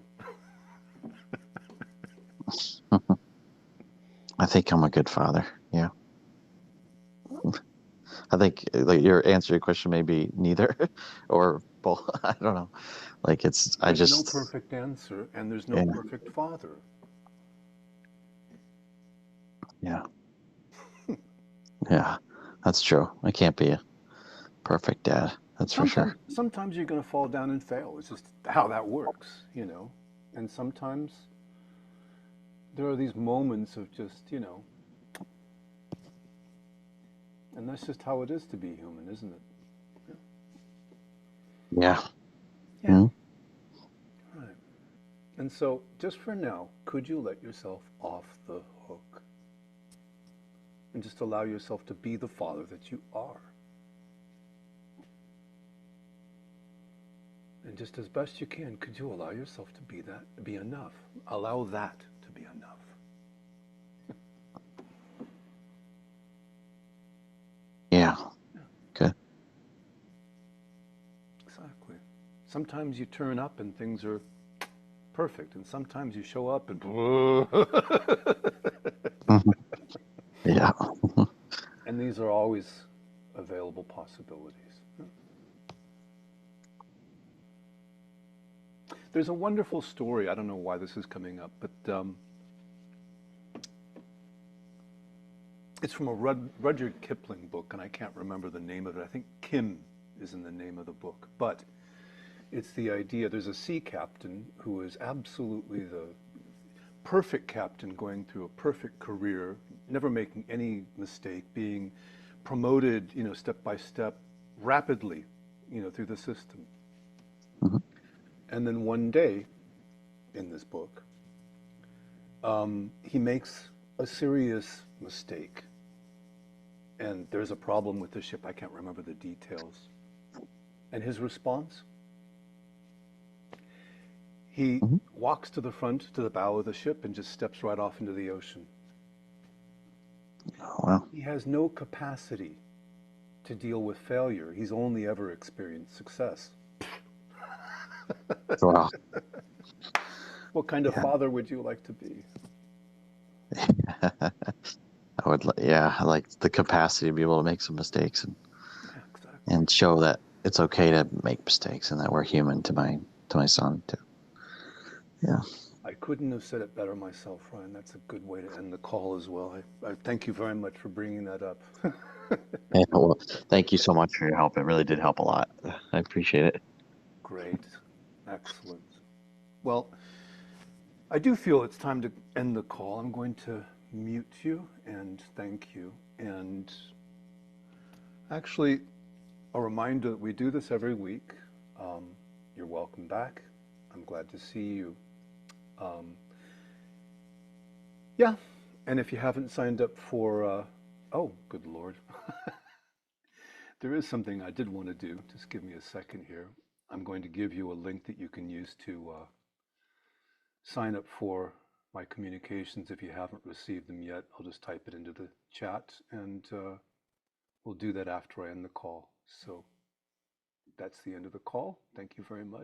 I think I'm a good father. Yeah. I think like your answer to your question may be neither or both. I don't know. Like I There's no just, perfect answer, and there's no yeah, perfect father. yeah, yeah. That's true. I can't be a perfect dad. That's for sure. Sometimes you're going to fall down and fail. It's just how that works, And sometimes there are these moments of just, and that's just how it is to be human, isn't it? Yeah. Yeah. Mhm. Right. And so, just for now, could you let yourself off the hook and just allow yourself to be the father that you are? And just as best you can, could you allow yourself to be that, be enough? Allow that to be enough. Yeah. Okay. Exactly. Sometimes you turn up and things are perfect, and sometimes you show up and Mhm. Yeah. and these are always available possibilities. There's a wonderful story. I don't know why this is coming up, but it's from a Rudyard Kipling book, and I can't remember the name of it. I think Kim is in the name of the book, but it's the idea. There's a sea captain who is absolutely the perfect captain, going through a perfect career, never making any mistake, being promoted, step by step, rapidly, through the system. Mhm. And then one day in this book, he makes a serious mistake. And there's a problem with the ship. I can't remember the details. And his response? He Mhm. walks to the front, to the bow of the ship, and just steps right off into the ocean. Oh, wow. He has no capacity to deal with failure. He's only ever experienced success. Wow. What kind of Yeah. father would you like to be? I like the capacity to be able to make some mistakes Yeah, exactly. and show that it's okay to make mistakes and that we're human to my son too. Yeah. I couldn't have said it better myself, Ryan. That's a good way to end the call as well. I thank you very much for bringing that up. Yeah, well, thank you so much for your help. It really did help a lot. I appreciate it. Great. Excellent. Well, I do feel it's time to end the call. I'm going to mute you and thank you. And actually, a reminder that we do this every week. You're welcome back. I'm glad to see you. Um, yeah, and if you haven't signed up for, oh, good Lord. There is something I did want to do. Just give me a second here. I'm going to give you a link that you can use to sign up for my communications. If you haven't received them yet, I'll just type it into the chat, and we'll do that after I end the call. So that's the end of the call. Thank you very much.